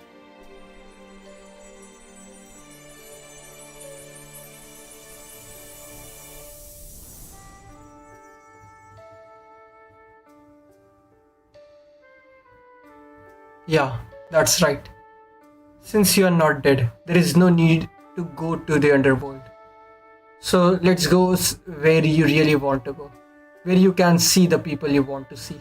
Speaker 1: Yeah, that's right. Since you are not dead, there is no need to go to the underworld. So let's go where you really want to go, where you can see the people you want to see.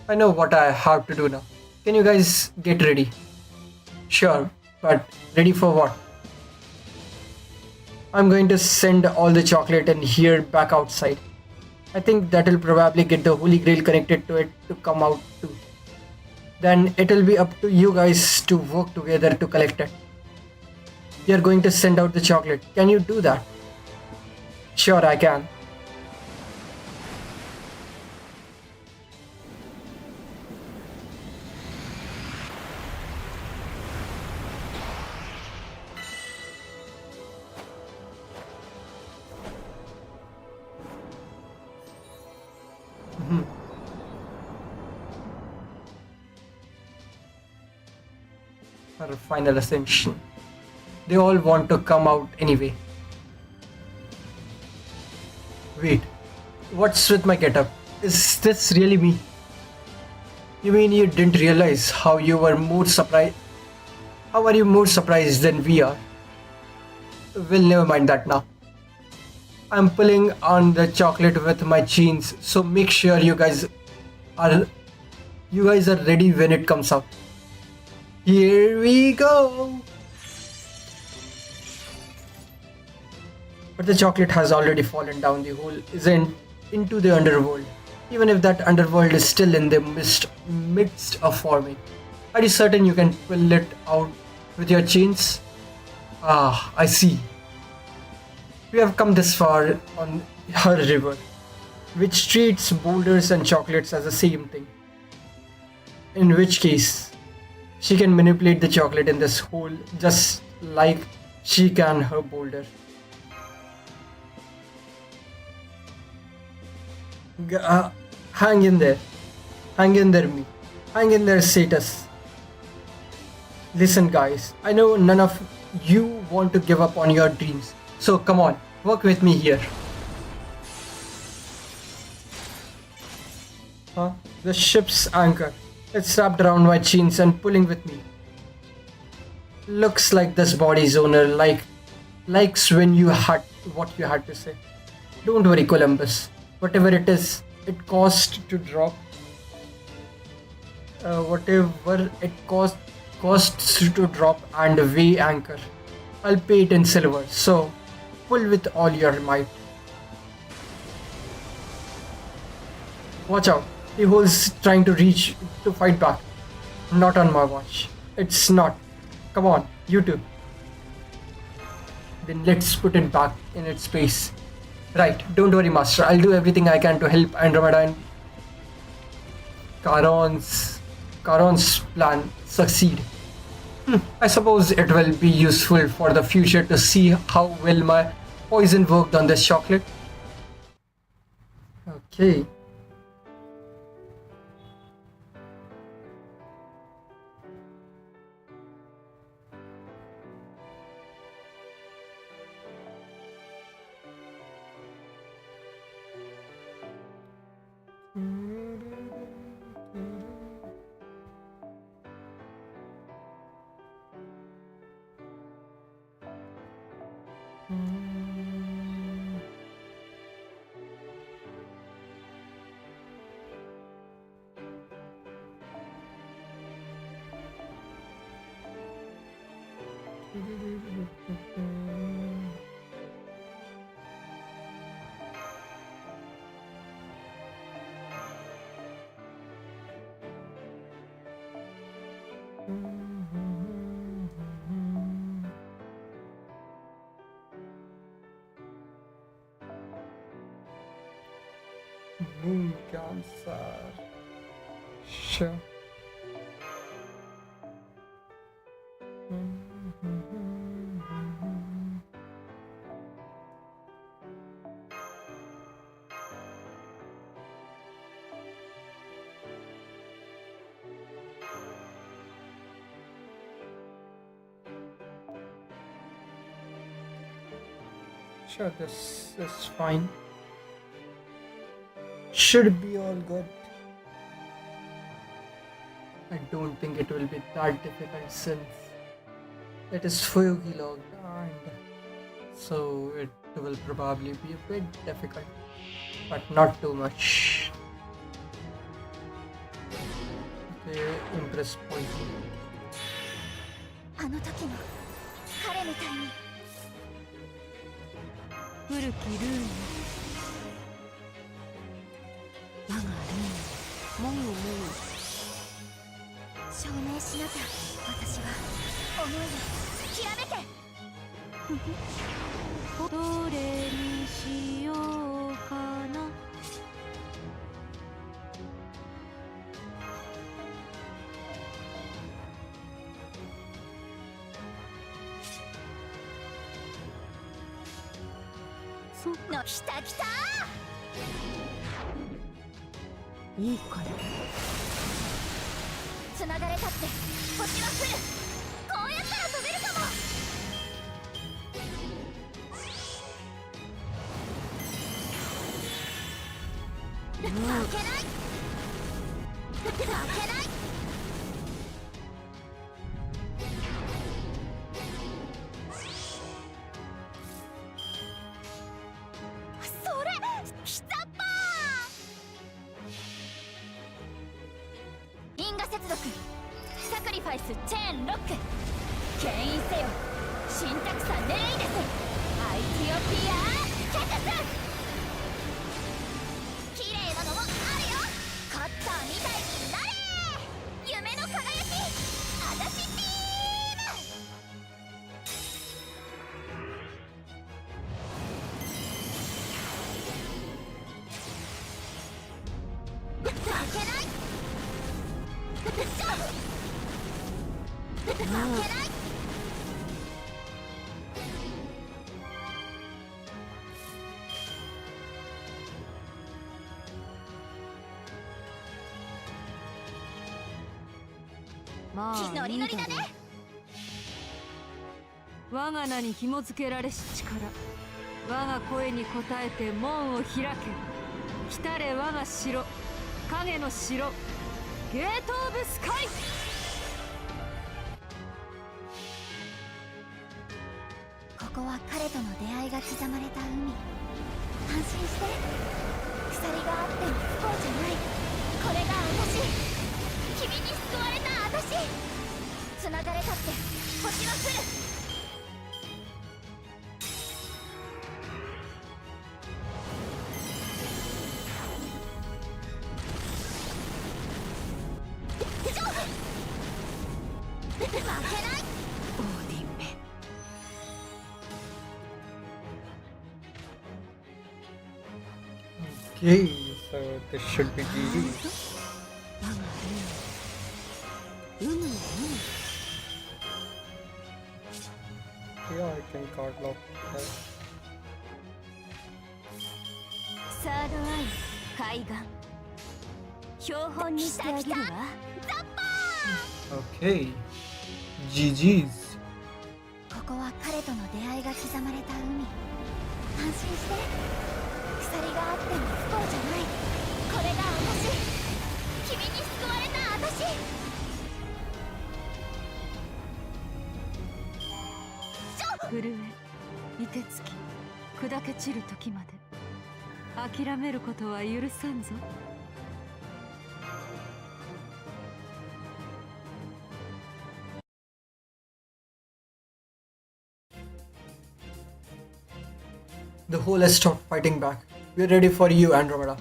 Speaker 1: I know what I have to do now. Can you guys get ready? Sure, but ready for what? I'm going to send all the chocolate and here back outside. I think that'll probably get the Holy Grail connected to it to come out too. Then it'll be up to you guys to work together to collect it. You're going to send out the chocolate. Can you do that? Sure, I can. Her final ascension. They all want to come out anyway. Wait, what's with my getup? Is this really me? You mean you didn't realize how you were more surprised? How are you more surprised than we are? We'll never mind that now. I'm pulling on the chocolate with my chains, so make sure are you guys are ready when it comes out. Here we go. But the chocolate has already fallen down the hole, isn't into the underworld. Even if that underworld is still in the midst of forming. Are you certain you can pull it out with your chains? Ah, I see. We have come this far on her river, which treats boulders and chocolates as the same thing. In which case, she can manipulate the chocolate in this hole just like she can her boulder. Hang in there. Hang in there, me. Hang in there, Satus. Listen, guys, I know none of you want to give up on your dreams. So come on, work with me here. Huh? The ship's anchor. It's wrapped around my chains and pulling with me. Looks like this body's owner likes when you had what you had to say. Don't worry, Columbus. Whatever it is, it cost to drop. Whatever it costs to drop and weigh anchor. I'll pay it in silver. So pull with all your might. Watch out. The hole's trying to reach to fight back. Not on my watch. It's not. Come on, you two. Then let's put it back in its place. Right, don't worry, Master. I'll do everything I can to help Andromeda and Charon's plan succeed. I suppose it will be useful for the future to see how well my poison worked on this chocolate. Okay. Moon Cancer. Sure. Sure, this is fine. Should be all good. I don't think it will be that difficult since it is Fuyugi logged and so it will probably be a bit difficult, but not too much. Okay, impress point.
Speaker 2: あの時の彼みたいに古きルーンよ我がルーンもぐもぐ証明しなきゃ私は思いを極めてどれにしようかなそうか来た来たいいからつながれたって星は来るこうやったら飛べるかも負けない負けないそれ来たぱー因果接続サクリファイスチェーンロック牽引せよシンタクサネイデスアイティオピアキャカス綺麗なのもあるよカッターみたいになれ夢の輝きあたしビーム負けない負けないまあノリノリだね我が名に紐付けられし力我が声に応えて門を開け来たれ我が城影の城ゲート・オブ・スカイここは彼との出会いが刻まれた海安心して鎖があっても不幸じゃないこれが私君に救われた私繋がれたって星は来る負けないオーディンめ
Speaker 1: Okay, so this should be GG.
Speaker 2: 我がルーン
Speaker 1: Yeah, I can card lock that.
Speaker 2: サードアイ海岸標本にしてあげるわザッパー
Speaker 1: Okay, GG's.
Speaker 2: ここは彼との出会いが刻まれた海安心して鎖があっても不幸じゃないこれが私君に救われた私震え凍てつき砕け散る時まで諦めることは許さんぞ
Speaker 1: The whole has stopped fighting back. We're ready for you, Andromeda.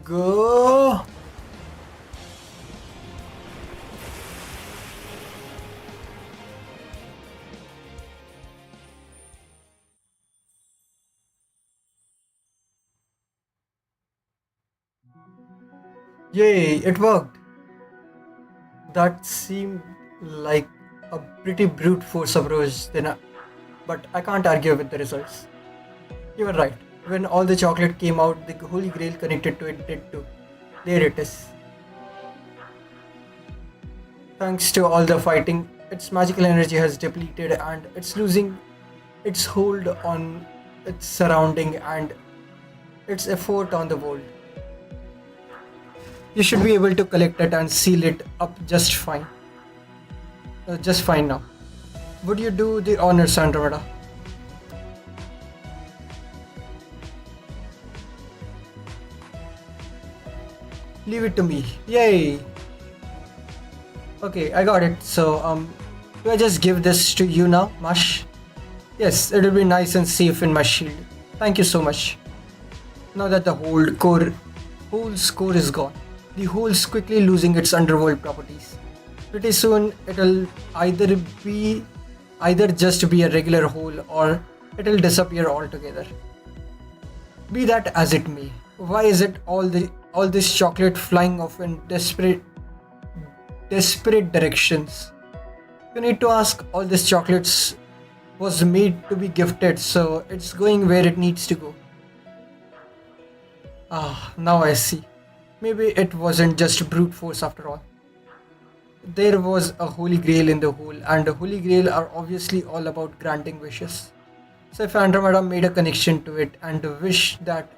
Speaker 1: Go! Yay, it worked! That seemed like a pretty brute force approach, but I can't argue with the results. You were right. When all the chocolate came out, the Holy Grail connected to it did too. There it is. Thanks to all the fighting, its magical energy has depleted and it's losing its hold on its surrounding and its effort on the world. You should be able to collect it and seal it up just fine. Just fine now. Would you do the honors, Andromeda? Leave it to me. Yay! Okay, I got it. So, do I just give this to you now, Mash? Yes, it'll be nice and safe in my shield. Thank you so much. Now that the whole score is gone, the hole's quickly losing its underworld properties. Pretty soon, it'll either just be a regular hole or it'll disappear altogether. Be that as it may, why is it all this chocolate flying off in desperate directions? You need to ask. All this chocolates was made to be gifted, so it's going where it needs to go. Ah, now I see. Maybe it wasn't just brute force after all. There was a holy grail in the hole, and the holy grail are obviously all about granting wishes. So if Andromeda made a connection to it and wished that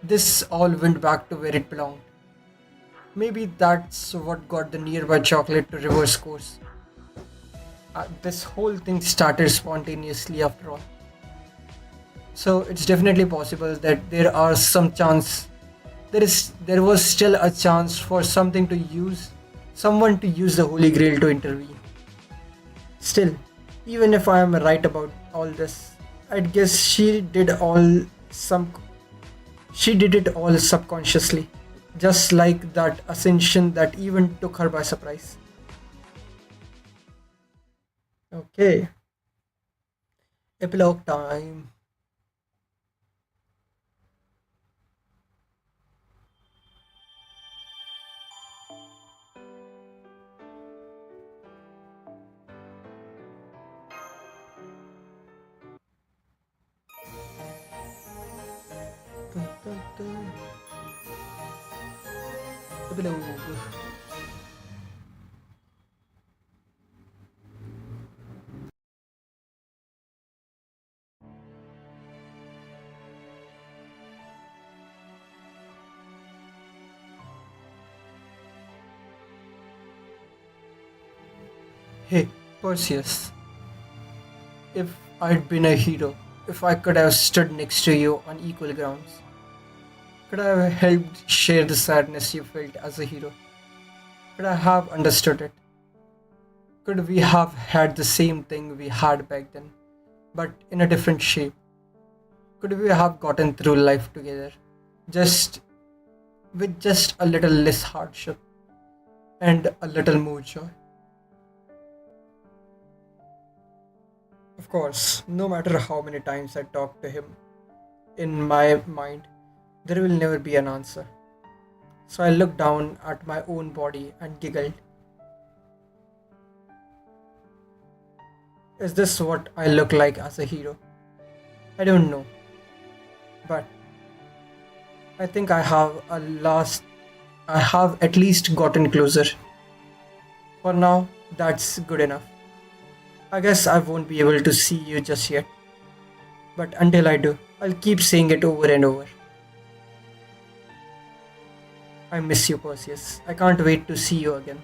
Speaker 1: this all went back to where it belonged, maybe that's what got the nearby chocolate to reverse course. This whole thing started spontaneously after all. So it's definitely possible that there was still a chance for someone to use the Holy Grail to intervene. Still, even if I am right about all this, I'd guess she did it all subconsciously, just like that ascension that even took her by surprise. Okay, epilogue time. Dun, dun, dun. Epilogue. Hey, Perseus, if I'd been a hero, if I could have stood next to you on equal grounds, could I have helped share the sadness you felt as a hero? Could I have understood it? Could we have had the same thing we had back then, but in a different shape? Could we have gotten through life together, just just a little less hardship and a little more joy? Of course, no matter how many times I talk to him in my mind, there will never be an answer. So I looked down at my own body and giggled. Is this what I look like as a hero? I don't know, but I think I have at least gotten closer. For now, that's good enough. I guess I won't be able to see you just yet, but until I do, I'll keep saying it over and over. I miss you, Perseus. I can't wait to see you again.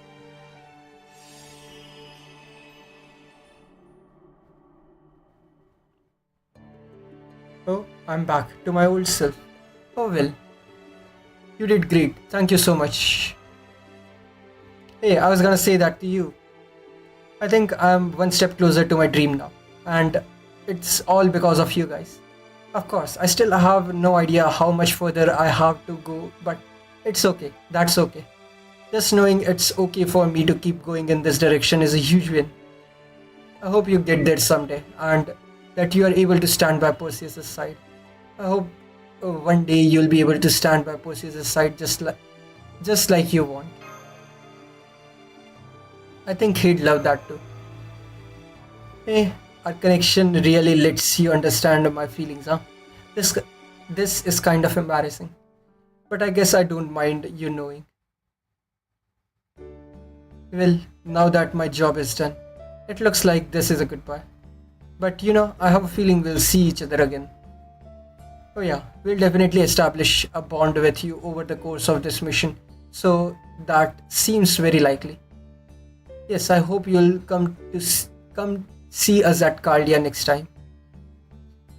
Speaker 1: Oh, I'm back to my old self. Oh well, you did great. Thank you so much. Hey, I was gonna say that to you. I think I'm one step closer to my dream now, and it's all because of you guys. Of course, I still have no idea how much further I have to go, but it's okay. That's okay. Just knowing it's okay for me to keep going in this direction is a huge win. I hope you get there someday and that you are able to stand by Perseus' side. I hope one day you'll be able to stand by Perseus' side just like you want. I think he'd love that too. Hey, our connection really lets you understand my feelings, huh? This this is kind of embarrassing, but I guess I don't mind you knowing. Well, now that my job is done, it looks like this is a goodbye. But I have a feeling we'll see each other again. Oh yeah, we'll definitely establish a bond with you over the course of this mission. So that seems very likely. Yes, I hope you'll come see us at Cardia next time.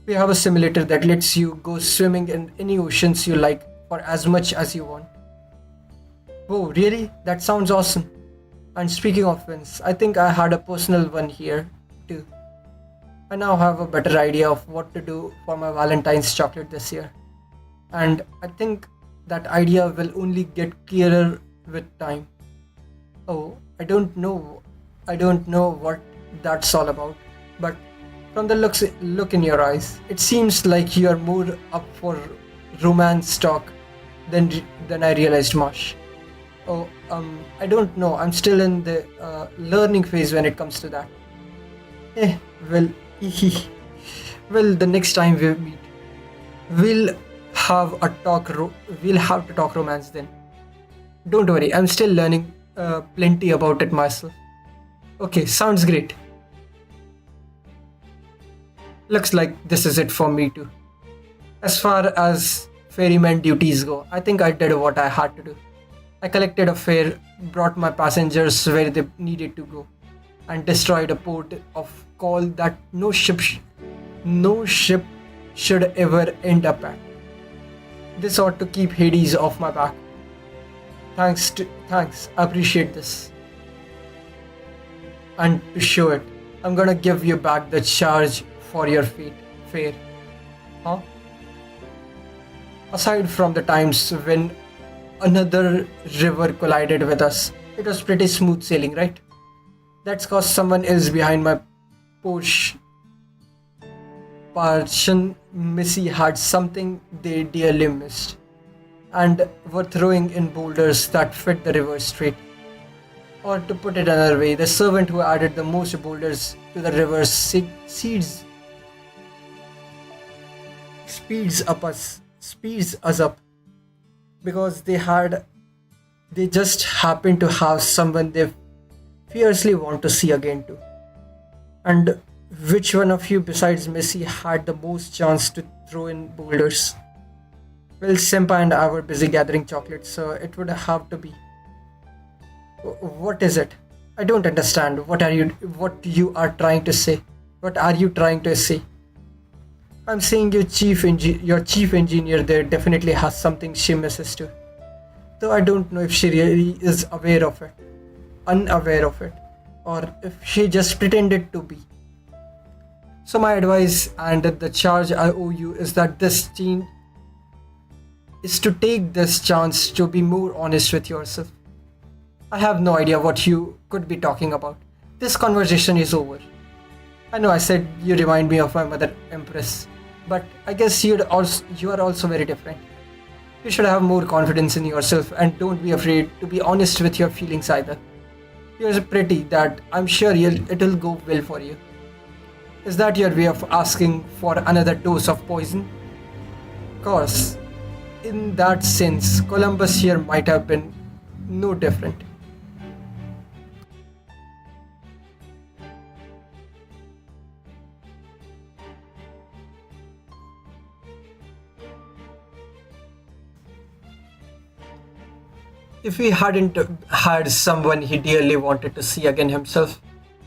Speaker 1: We have a simulator that lets you go swimming in any oceans you like for as much as you want. Oh, really? That sounds awesome. And speaking of wins, I think I had a personal one here too. I now have a better idea of what to do for my Valentine's chocolate this year. And I think that idea will only get clearer with time. Oh, I don't know. I don't know what that's all about. But from the look in your eyes, it seems like you are more up for romance talk than I realized, Marsh. Oh, I don't know. I'm still in the learning phase when it comes to that. Eh, well, well, the next time we meet, we'll have a talk. We'll have to talk romance then. Don't worry, I'm still learning plenty about it myself. Okay, sounds great. Looks like this is it for me too. As far as ferryman duties go, I think I did what I had to do. I collected a fare, brought my passengers where they needed to go, and destroyed a port of call that no ship should ever end up at. This ought to keep Hades off my back. Thanks, I appreciate this. And to show it, I'm gonna give you back the charge for your fare. Huh? Aside from the times when another river collided with us, it was pretty smooth sailing, right? That's cause someone else behind my Porsche Parson Missy had something they dearly missed and were throwing in boulders that fit the river straight. Or to put it another way, the servant who added the most boulders to the river speeds us up because they just happen to have someone they fiercely want to see again too. And which one of you besides Missy had the most chance to throw in boulders? Well, Simpa and I were busy gathering chocolates, so it would have to be. What is it? I don't understand. What you are trying to say? What are you trying to say? I'm saying your chief engineer there definitely has something she misses too. Though I don't know if she really is unaware of it, or if she just pretended to be. So my advice and the charge I owe you is that this teen is to take this chance to be more honest with yourself. I have no idea what you could be talking about. This conversation is over. I know I said you remind me of my mother Empress, but I guess you are also very different. You should have more confidence in yourself and don't be afraid to be honest with your feelings either. You're so pretty that I'm sure it'll go well for you. Is that your way of asking for another dose of poison? Of course, in that sense, Columbus here might have been no different. If he hadn't had someone he dearly wanted to see again himself,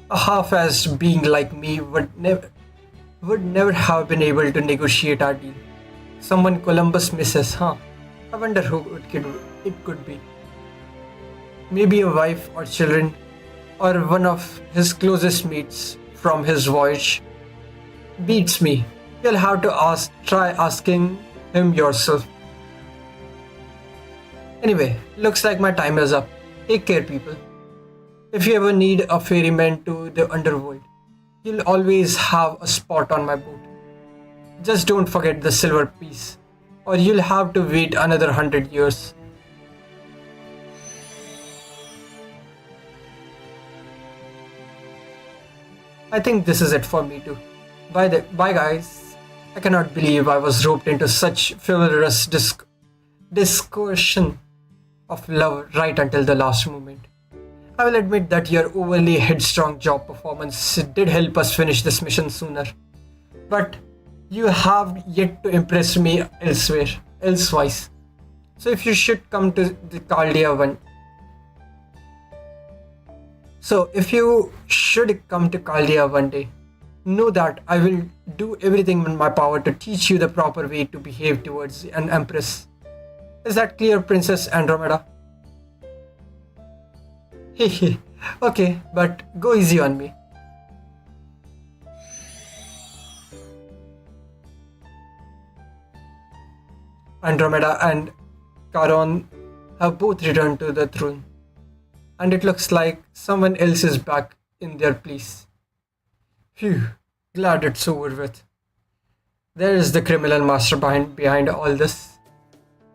Speaker 1: a half-assed being like me would never have been able to negotiate our deal. Someone Columbus misses, huh? I wonder who it could be. Maybe a wife or children, or one of his closest mates from his voyage. Beats me. You'll have to try asking him yourself. Anyway, looks like my time is up. Take care, people. If you ever need a ferryman to the underworld, you'll always have a spot on my boat. Just don't forget the silver piece, or you'll have to wait another 100 years. I think this is it for me too. Bye guys. I cannot believe I was roped into such frivolous discussion of love right until the last moment. I will admit that your overly headstrong job performance did help us finish this mission sooner. But you have yet to impress me elsewise. So if you should come to the Caldia one So if you should come to Caldia one day, know that I will do everything in my power to teach you the proper way to behave towards an empress. Is that clear, Princess Andromeda? Hehe, okay, but go easy on me. Andromeda and Charon have both returned to the throne, and it looks like someone else is back in their place. Phew, glad it's over with. There is the criminal mastermind behind all this.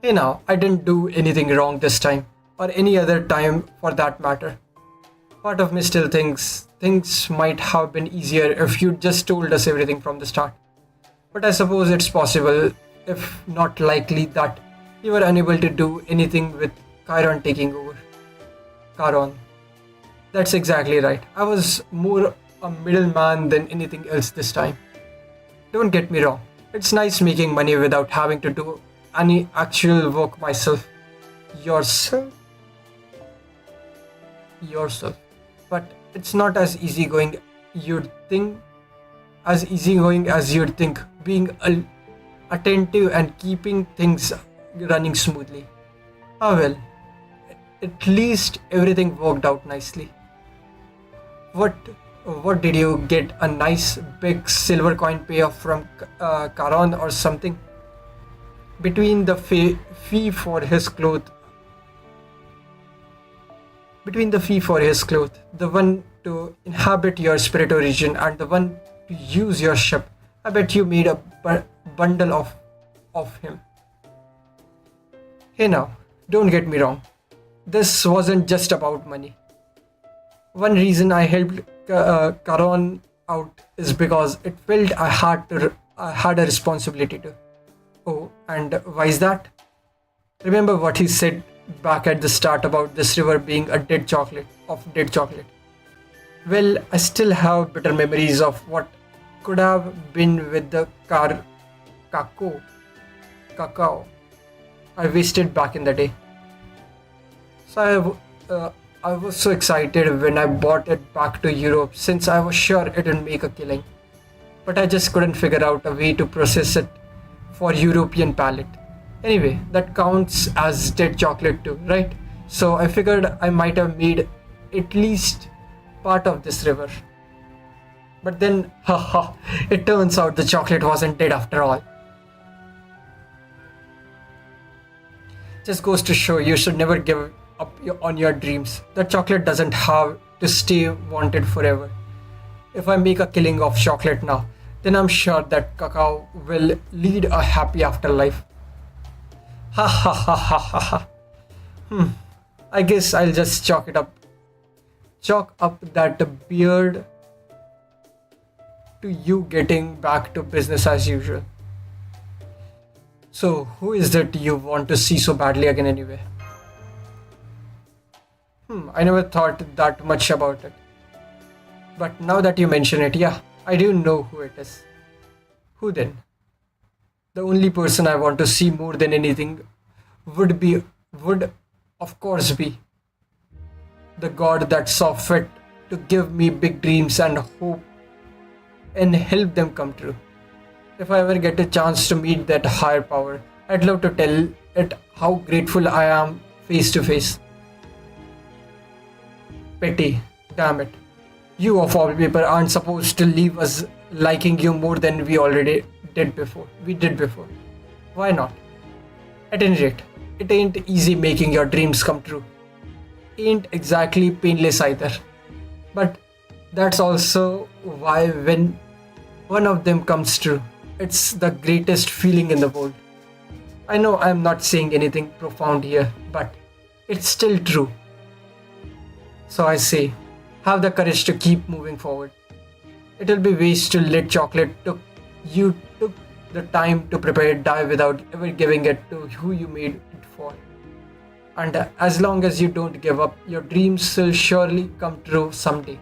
Speaker 1: Hey now, I didn't do anything wrong this time, or any other time for that matter. Part of me still thinks things might have been easier if you'd just told us everything from the start. But I suppose it's possible, if not likely, that you were unable to do anything with Chiron taking over. Charon. That's exactly right. I was more a middleman than anything else this time. Don't get me wrong. It's nice making money without having to do any actual work myself. Yourself? Yourself. But it's not as easygoing you'd think as you'd think, being attentive and keeping things running smoothly. Ah well, at least everything worked out nicely. What what did you get? A nice big silver coin payoff from Charon or something? Between the fee for his cloth, the one to inhabit your spiritual region and the one to use your ship, I bet you made a bundle of him. Hey now, don't get me wrong. This wasn't just about money. One reason I helped Charon out is because it felt I had a responsibility to. Oh, and why is that? Remember what he said back at the start about this river being a dead chocolate. Well, I still have bitter memories of what could have been with the cacao I wasted back in the day. So I was so excited when I bought it back to Europe, since I was sure it would make a killing. But I just couldn't figure out a way to process it for European palate. Anyway, that counts as dead chocolate too, right? So I figured I might have made at least part of this river. But then, haha, it turns out the chocolate wasn't dead after all. Just goes to show you should never give up on your dreams. The chocolate doesn't have to stay wanted forever. If I make a killing of chocolate now, then I'm sure that cacao will lead a happy afterlife. Ha ha ha ha ha ha. I guess I'll just chalk up that beard to you getting back to business as usual. So, who is that you want to see so badly again anyway? I never thought that much about it. But now that you mention it, yeah, I do know who it is. Who then? The only person I want to see more than anything would of course be the god that saw fit to give me big dreams and hope and help them come true. If I ever get a chance to meet that higher power, I'd love to tell it how grateful I am face to face. Petty, damn it. You of all people aren't supposed to leave us liking you more than we already we did before. Why not? At any rate, it ain't easy making your dreams come true. Ain't exactly painless either. But that's also why when one of them comes true, it's the greatest feeling in the world. I know I'm not saying anything profound here, but it's still true. So I say, have the courage to keep moving forward. It'll be waste to let chocolate took the time to prepare die without ever giving it to who you made it for. And as long as you don't give up, your dreams will surely come true someday.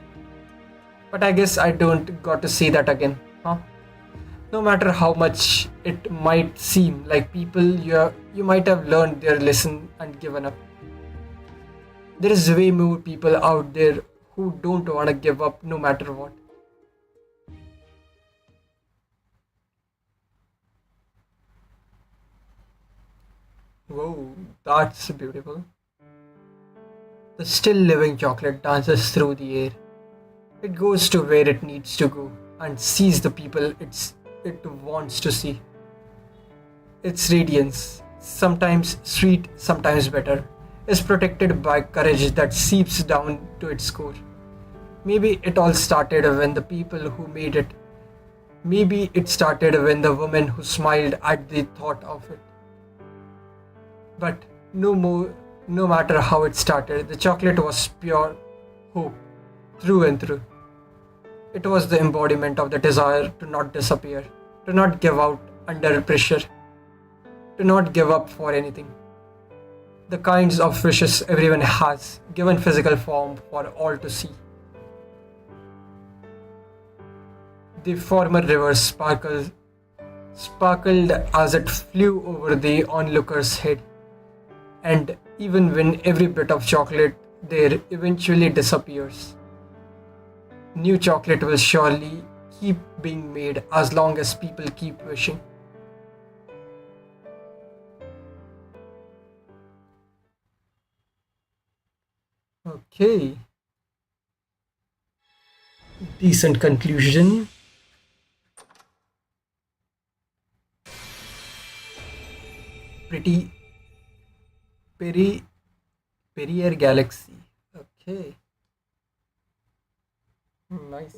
Speaker 1: But I guess I don't got to say that again, huh? No matter how much it might seem like you might have learned their lesson and given up. There is way more people out there who don't want to give up no matter what. Whoa, that's beautiful. The still living chocolate dances through the air. It goes to where it needs to go and sees the people it wants to see. Its radiance, sometimes sweet, sometimes bitter, is protected by courage that seeps down to its core. Maybe it all started when the people who made it. Maybe it started when the woman who smiled at the thought of it. But no matter how it started, the chocolate was pure hope, through and through. It was the embodiment of the desire to not disappear, to not give out under pressure, to not give up for anything. The kinds of wishes everyone has, given physical form for all to see. The former river sparkled as it flew over the onlooker's head. And even when every bit of chocolate there eventually disappears, new chocolate will surely keep being made as long as people keep wishing. Okay, decent conclusion. Pretty Perrier Galaxy. Okay, nice.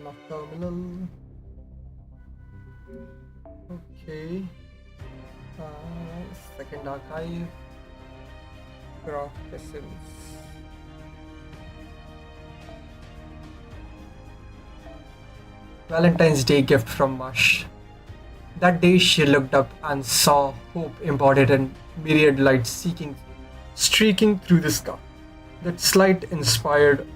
Speaker 1: Not terminal. Okay. Second archive. Professors. Valentine's Day gift from Mush. That day she looked up and saw hope embodied in myriad lights streaking through the sky. That sight inspired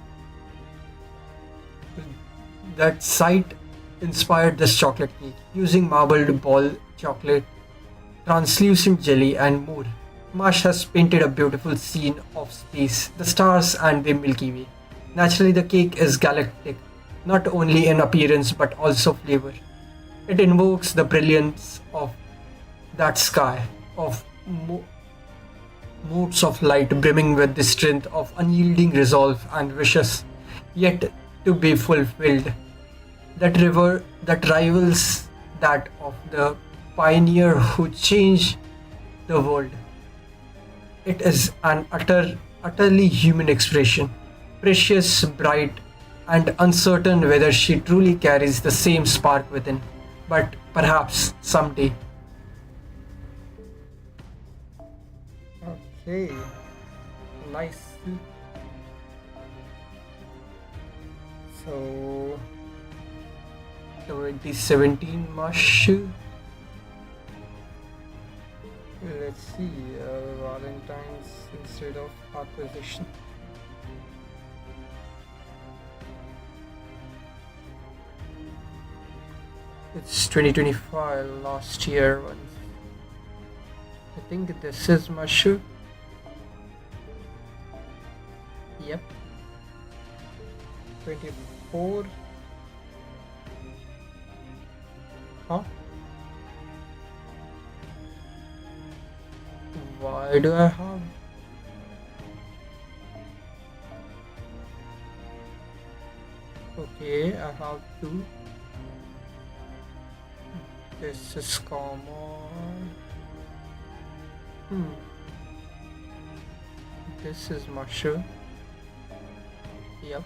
Speaker 1: that sight inspired this chocolate cake, using marbled ball chocolate, translucent jelly, and more. Marsh has painted a beautiful scene of space, the stars, and the Milky Way. Naturally, the cake is galactic, not only in appearance but also flavor. It invokes the brilliance of that sky, of motes of light brimming with the strength of unyielding resolve and wishes yet to be fulfilled. That river that rivals that of the pioneer who changed the world. It is an utterly human expression, precious, bright, and uncertain whether she truly carries the same spark within, but perhaps someday. Okay, nice. So, 2017 Mush. Let's see, Valentine's instead of acquisition. It's 2025, last year one. I think this is Mushu. Yep. 24. Huh? Why do I have? Okay, I have two. This is common. Hmm. This is mushroom. Yep.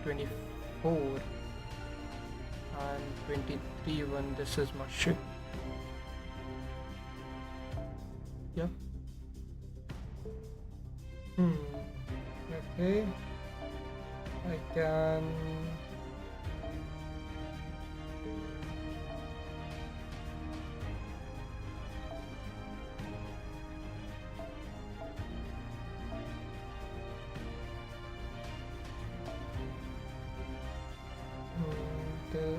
Speaker 1: 24 and 23 one. This is mushroom. Yep. Hmm. Okay. I can. The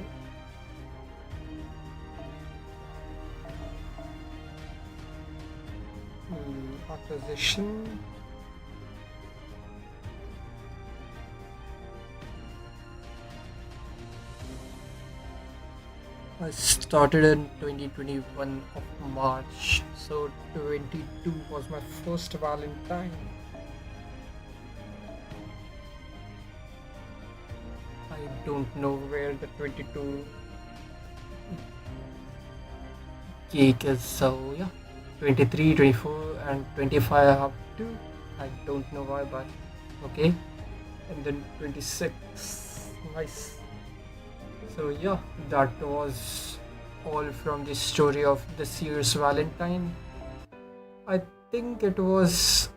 Speaker 1: acquisition. I started in 2021 of March, so 22 was my first Valentine. I don't know where the 22 cake is, so yeah. 23, 24, and 25 I have two. I don't know why, but okay. And then 26. Nice. So yeah, that was all from the story of this year's Valentine. I think it was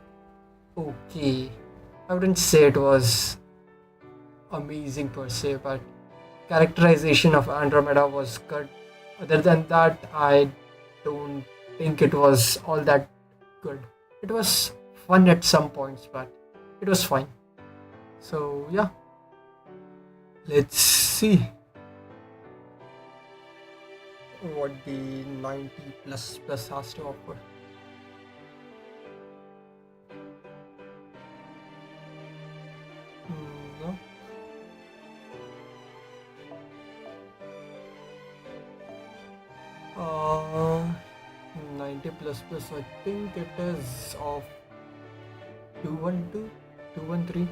Speaker 1: okay. I wouldn't say it was amazing per se, but characterization of Andromeda was good. Other than that, I don't think it was all that good. It was fun at some points, but it was fine. So yeah, let's see what the 90 plus plus has to offer. No. 90 plus plus, I think it is of 212, 213.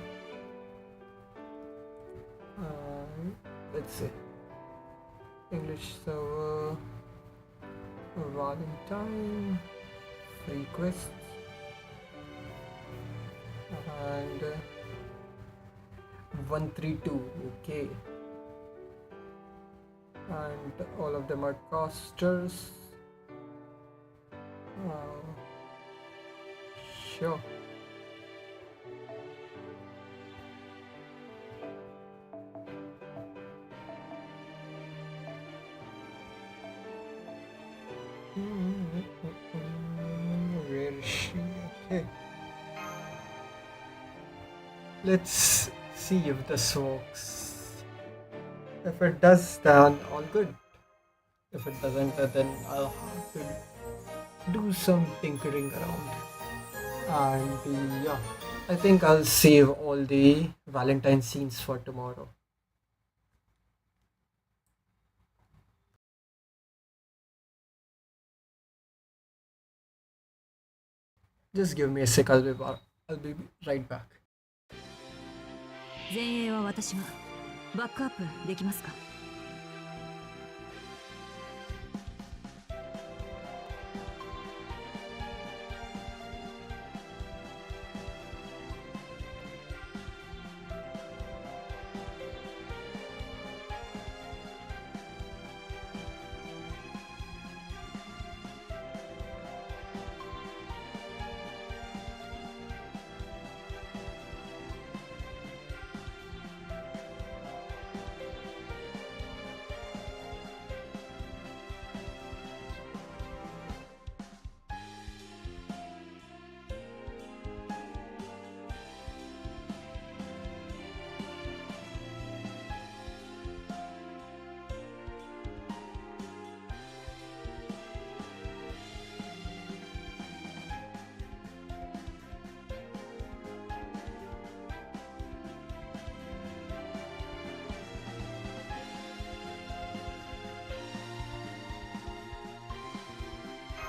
Speaker 1: Let's see. English server, Valentine, requests, and 132. Okay. And all of them are casters. Sure. Where is she? Okay. Let's see if this works. If it does, then all good. If it doesn't, then I'll have to do some tinkering around. And yeah, I think I'll save all the Valentine scenes for tomorrow. Just give me a sec, I'll be right back.
Speaker 2: 前衛は私がバックアップできますか？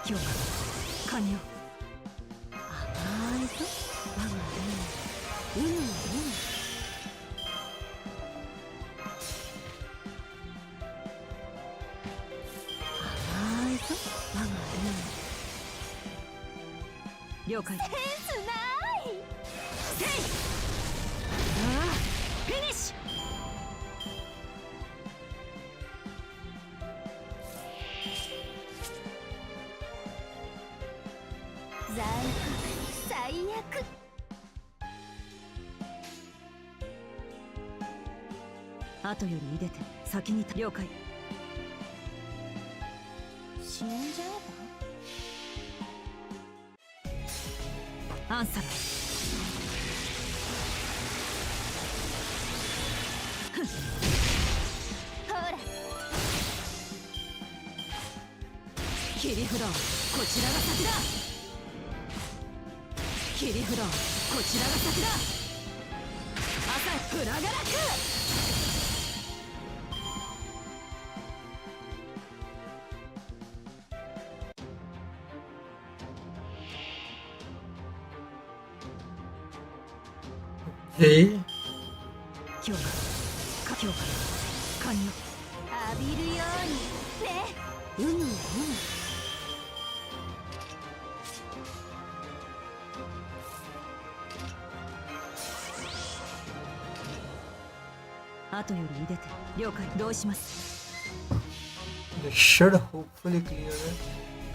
Speaker 2: 強化完了。甘いぞ我がルー。うぬうぬ。甘いぞ我がルー。了解。センスないせい。ああフィニッシュ。残酷最悪。後より入れて先に了解。死んじゃえばアンサー。ほら切り札こちらが先だ。切り札こちらが先だ。朝フラガラク。
Speaker 1: Hey.
Speaker 2: 強化強化完了。浴びるようにね。うぬうぬ。後より入れて了解。どうします。
Speaker 1: They should hopefully clear it.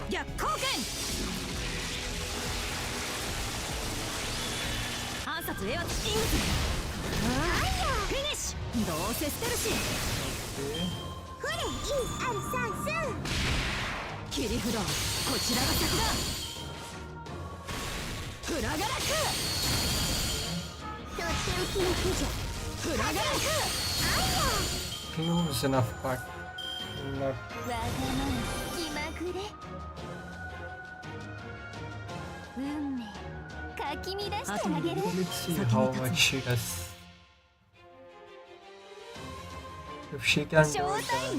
Speaker 2: 逆光剣。暗殺エアイングス。フィニッシュ。どうせ捨てるし。
Speaker 1: Okay.
Speaker 2: フレ123切り札こちらが先だ。フラガラク。とっておきの手じゃ。フラガラク。
Speaker 1: Close enough, but not.
Speaker 2: わがまま気まぐれ。運命かき乱してあげる。
Speaker 1: Let's see how much she does. If she can do it, then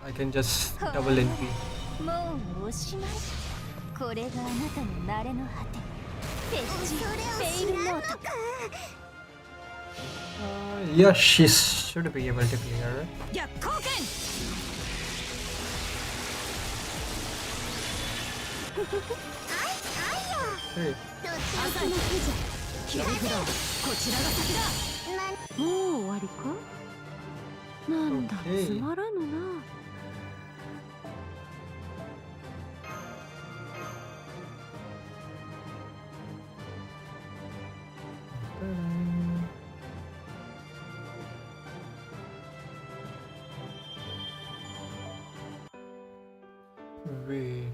Speaker 1: I can just double NP.
Speaker 2: もうおしまい。これがあなたの慣れの果て。ペッチフェイルノート。
Speaker 1: Yeah, she should be able to clear it.
Speaker 2: 逆光剣。
Speaker 1: Hey.
Speaker 2: 朝の手じゃ。切り札こちらが先だ。もう終わりか。なんだ、
Speaker 1: Okay.
Speaker 2: つまらぬな。
Speaker 1: Wait.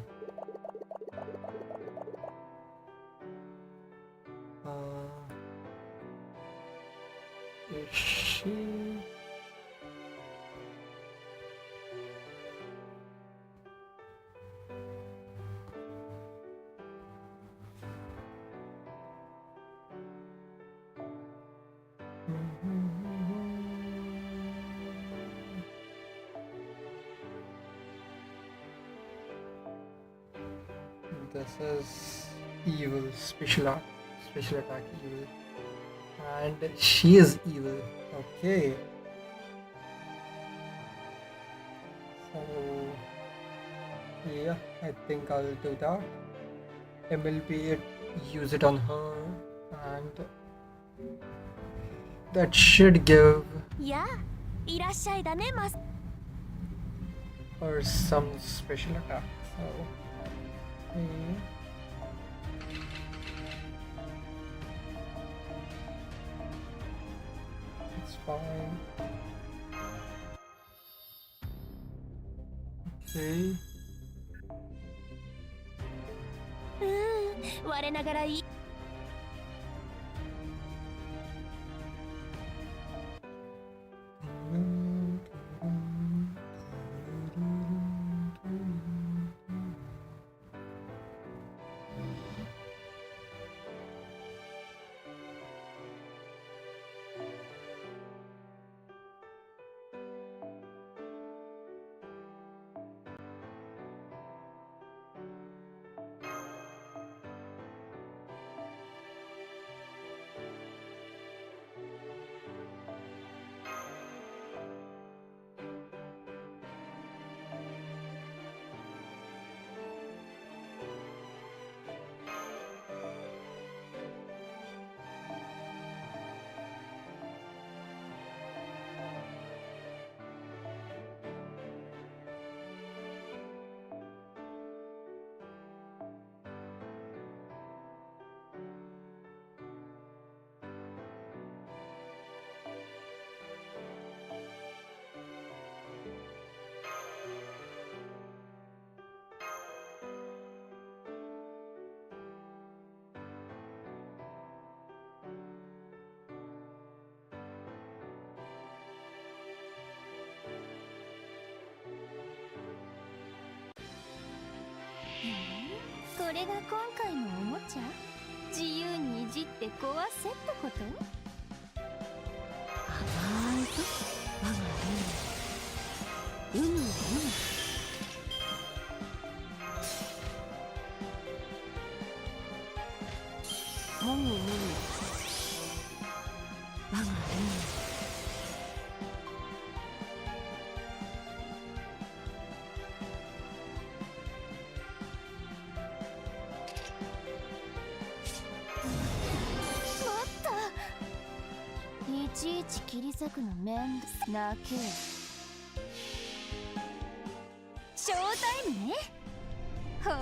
Speaker 1: Is she? This is evil, special attack evil, and she is evil. Okay. So yeah, I think I'll do that. MLB use it on her, and that should give
Speaker 2: やあ、いらっしゃいだね、マス。
Speaker 1: her some special attack. So it's fine. Okay.
Speaker 2: 我ながらいい。れが今回のおもちゃ？自由にいじって壊せってこと？甘いぞ我が海のもぐもぐ我がいちいち切り裂くのめんどなけ。ショータイムね。ほら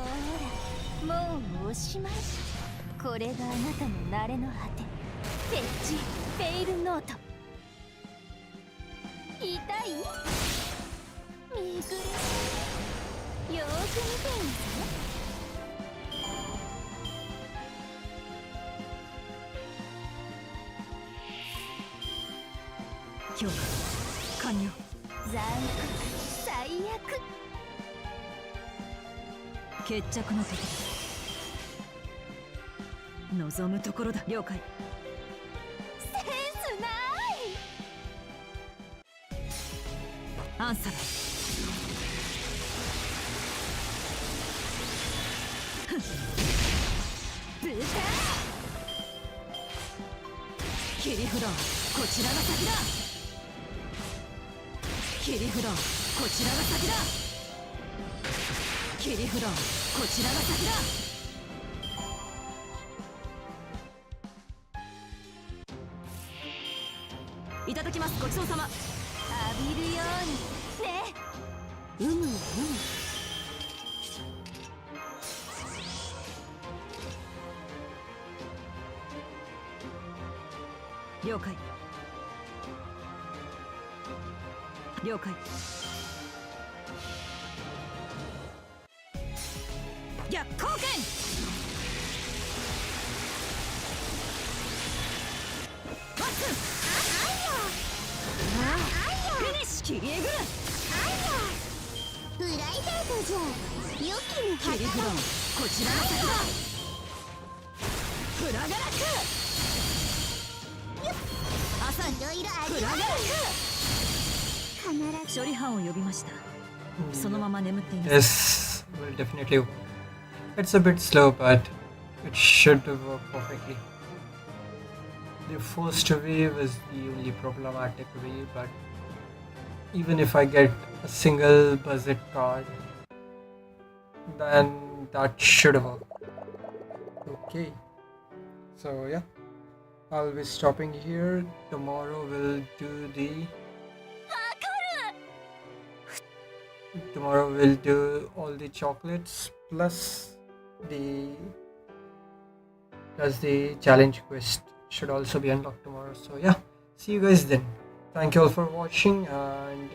Speaker 2: もうおしまい。これがあなたの慣れの果て。ペッチフェイルノート。痛い？見苦しい。よーく見ていなさい。
Speaker 3: 強化完了。
Speaker 2: 残酷最悪。
Speaker 3: 決着の時だ。望むところだ。了解。
Speaker 2: センスない。
Speaker 3: アンサー。
Speaker 2: ブタ
Speaker 3: 切り札こちらが先だ。切り札こちらが先だ。切り札こちらが先だ。いただきます。ごちそうさま。
Speaker 2: 浴びるようにね。
Speaker 3: 了解了解。逆光剣。ワッツンフィニッシュ。切りえぐる。
Speaker 2: プライベートじゃ良きに
Speaker 3: 切り札こちらが先だ。フラガラク。朝
Speaker 2: いろいろあ
Speaker 3: フラガラク。
Speaker 2: 必ず
Speaker 3: 処理班を呼びました。そのまま眠っています。
Speaker 1: Yes, will definitely work. It's a bit slow, but it should work perfectly. The first wave is the only problematic wave, but even if I get a single budget card, then that should work. Okay, so yeah, I'll be stopping here. Tomorrow we'll do the Tomorrow we'll do all the chocolates plus the challenge quest should also be unlocked tomorrow. So yeah, see you guys then. Thank you all for watching and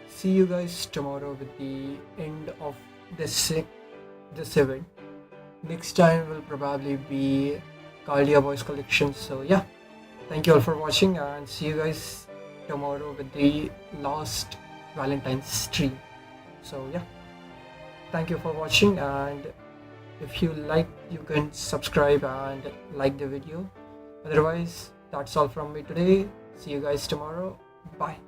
Speaker 1: see you guys tomorrow with the end of this event. Next time will probably be Kaldia Boys Collection. So yeah, thank you all for watching and see you guys tomorrow with the last Valentine's stream. So yeah, thank you for watching, and if you like, you can subscribe and like the video. Otherwise, that's all from me today. See you guys tomorrow. Bye.